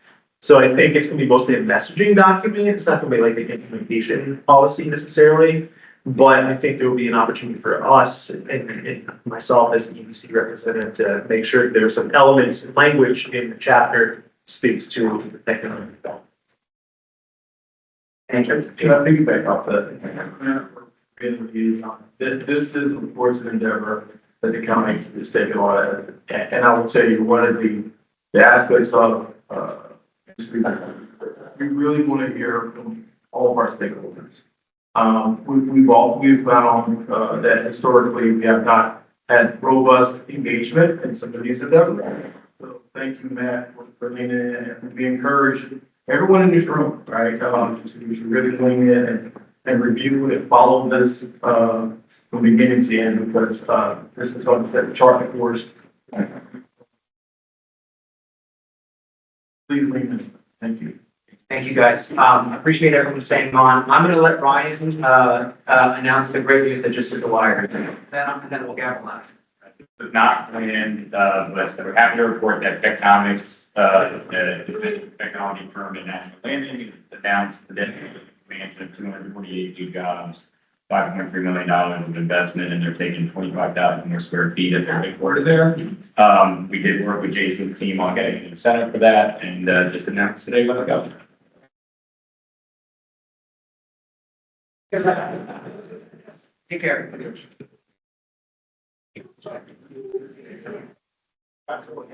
So I think it's gonna be mostly a messaging document. It's not gonna be like an implementation policy necessarily. But I think there will be an opportunity for us and myself as the EDC representative to make sure there are some elements and language in the chapter speaks to economic development. Thank you. Can I piggyback off that? This is of course an endeavor that the county is taking on. And I would say one of the aspects of, we really want to hear from all of our stakeholders. We've found, that historically we have not had robust engagement in some of these endeavors. So thank you, Matt, for leaning in, and we encourage everyone in this room, right? To really lean in and review and follow this, from beginning to end, because, this is going to set the chart for us. Please lean in. Thank you. Thank you, guys. Appreciate everyone staying on. I'm gonna let Ryan, announce the great news that just hit the wire. Then we'll gavel out. Not planned, but we're happy to report that Tectonics, the division of technology firm in National Landing, announced the expansion of 248 new jobs, $5.3 million of investment, and they're taking 25,000 more square feet at their headquarters there. We did work with Jason's team on getting an incentive for that, and just announced today what I got. Take care. Absolutely.